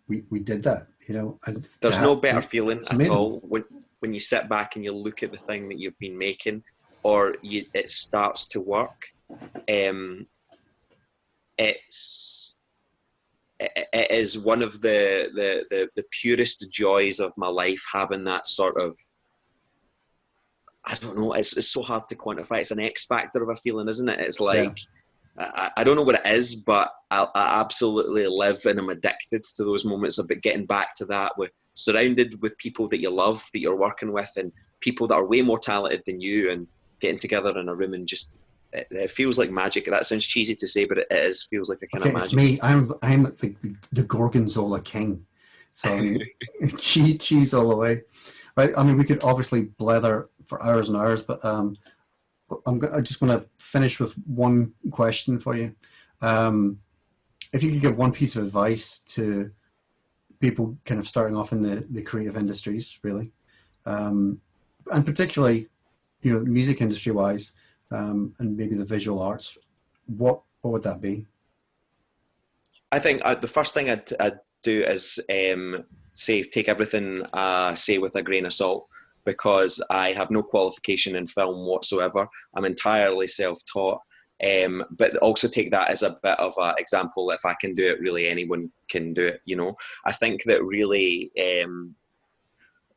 S1: we did that, and
S2: there's no better feeling
S1: at
S2: all when you sit back and you look at the thing that you've been making, or it starts to work. It is one of the purest joys of my life, having that sort of, I don't know, it's so hard to quantify. It's an X factor of a feeling, isn't it? It's like, I don't know what it is, but I absolutely live and I'm addicted to those moments of getting back to that, surrounded with people that you love, that you're working with, and people that are way more talented than you, and getting together in a room and just, it feels like magic. That sounds cheesy to say, but feels like a kind of magic.
S1: It's me. I'm the Gorgonzola king. So cheese all the way. Right. I mean, we could obviously blather for hours and hours, but I just want to finish with one question for you. If you could give one piece of advice to people kind of starting off in the creative industries, really, and particularly, music industry wise, and maybe the visual arts, what would that be?
S2: I think the first thing I'd do is take everything I say with a grain of salt, because I have no qualification in film whatsoever. I'm entirely self-taught, but also take that as a bit of an example. If I can do it, really anyone can do it. I think that really,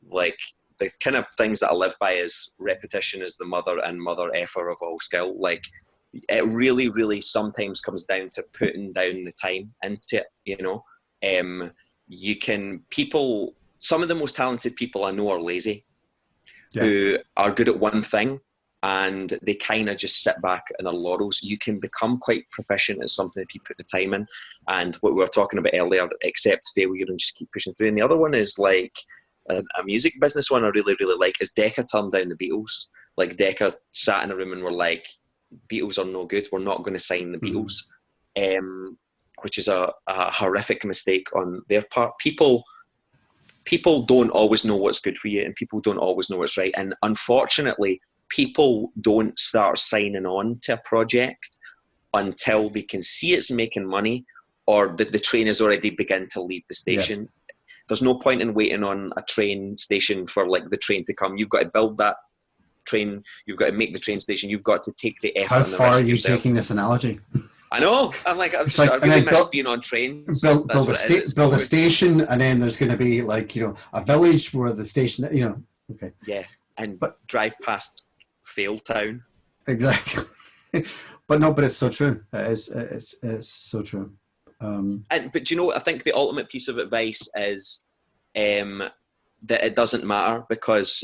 S2: the kind of things that I live by is repetition is the mother effer of all skill. Like, it really, really sometimes comes down to putting down the time into it. Some of the most talented people I know are lazy, who are good at one thing, and they kind of just sit back in their laurels. You can become quite proficient at something if you put the time in. And what we were talking about earlier, accept failure and just keep pushing through. And the other one is like a music business one I really, really like is Decca turned down the Beatles. Like, Decca sat in a room and were like, Beatles are no good. We're not going to sign the Beatles, which is a horrific mistake on their part. People don't always know what's good for you, and people don't always know what's right. And unfortunately, people don't start signing on to a project until they can see it's making money, or the train has already begun to leave the station. There's no point in waiting on a train station for the train to come. You've got to build that train. You've got to make the train station. You've got to take the effort. How
S1: far are you taking this analogy?
S2: I know. I really miss being on trains.
S1: Build a station, and then there's going to be a village where the station. Okay.
S2: Yeah, but drive past Fail Town.
S1: Exactly. But it's so true. It's so true.
S2: But I think the ultimate piece of advice is that it doesn't matter, because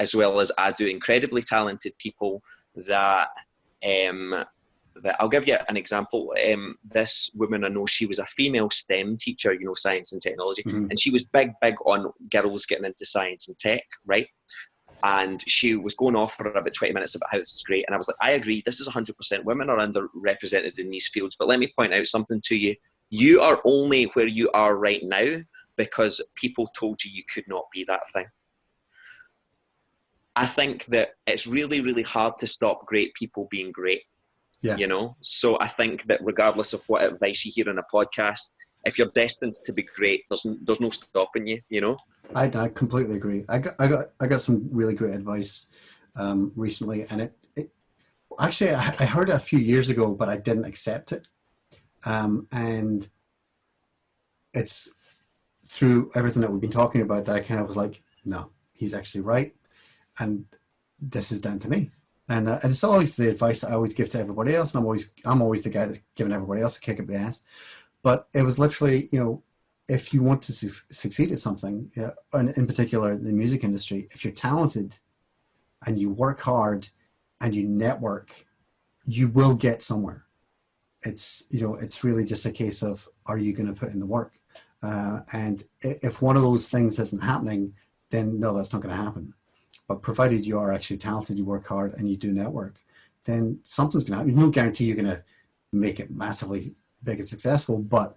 S2: as well as I do, incredibly talented people that I'll give you an example. This woman I know, she was a female STEM teacher, science and technology, and she was big on girls getting into science and tech, right? And she was going off for about 20 minutes about how this is great. And I was like, I agree, this is 100%. Women are underrepresented in these fields. But let me point out something to you. You are only where you are right now because people told you could not be that thing. I think that it's really, really hard to stop great people being great. So I think that regardless of what advice you hear on a podcast, if you're destined to be great, there's no stopping you, you know?
S1: I completely agree. I got some really great advice recently, and it actually I heard it a few years ago, but I didn't accept it. And it's through everything that we've been talking about that I kind of was like, no, he's actually right, and this is down to me. And it's always the advice that I always give to everybody else, and I'm always the guy that's giving everybody else a kick up the ass. But it was literally, if you want to succeed at something, and in particular the music industry, if you're talented and you work hard and you network, you will get somewhere. It's really just a case of, are you going to put in the work? And if one of those things isn't happening, then no, that's not going to happen. But provided you are actually talented, you work hard, and you do network, then something's going to happen. There's no guarantee you're going to make it massively big and successful, but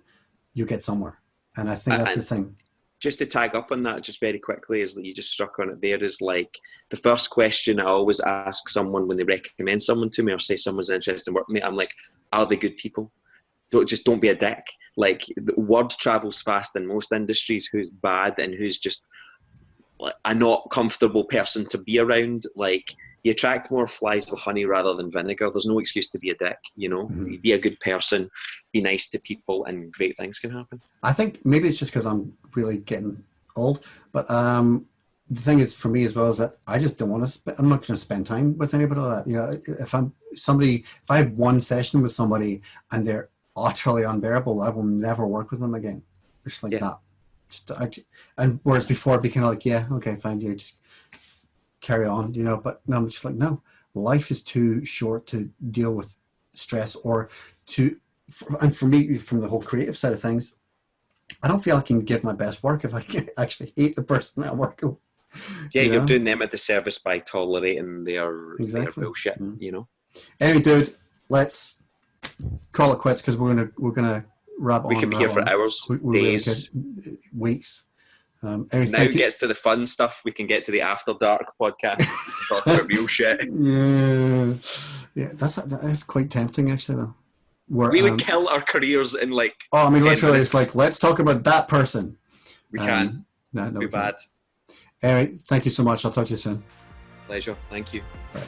S1: you'll get somewhere. And I think that's the thing.
S2: Just to tag up on that just very quickly, is that you just struck on it there, is like the first question I always ask someone when they recommend someone to me or say someone's interested in work with me, I'm like, are they good people? Don't be a dick. Like, the word travels fast in most industries, who's bad and who's just a not comfortable person to be around. Like, you attract more flies with honey rather than vinegar. There's no excuse to be a dick,
S1: Mm-hmm.
S2: Be a good person, be nice to people, and great things can happen. I
S1: think maybe it's just because I'm really getting old, but the thing is for me as well is that I just don't want to I'm not going to spend time with anybody like that. If I have one session with somebody and they're utterly unbearable, I will never work with them again. Just like that. And whereas before it'd be kind of like, yeah, okay, fine, you just carry on, but no, I'm just like, no, life is too short to deal with stress and for me, from the whole creative side of things, I don't feel I can give my best work if I can actually hate the person that I work with.
S2: Yeah, you're doing them a disservice by tolerating their bullshit,
S1: Anyway, dude, let's call it quits because we're gonna wrap.
S2: We could be here for hours, days,
S1: really weeks. Anyway,
S2: now it gets to the fun stuff. We can get to the After Dark podcast. Talk about real shit.
S1: Yeah, that's quite tempting, actually, though.
S2: We would kill our careers in like.
S1: Oh, I mean, literally, minutes. It's like, let's talk about that person.
S2: We can.
S1: No,
S2: too bad.
S1: Anyway, thank you so much. I'll talk to you soon.
S2: Pleasure. Thank you.
S1: Bye.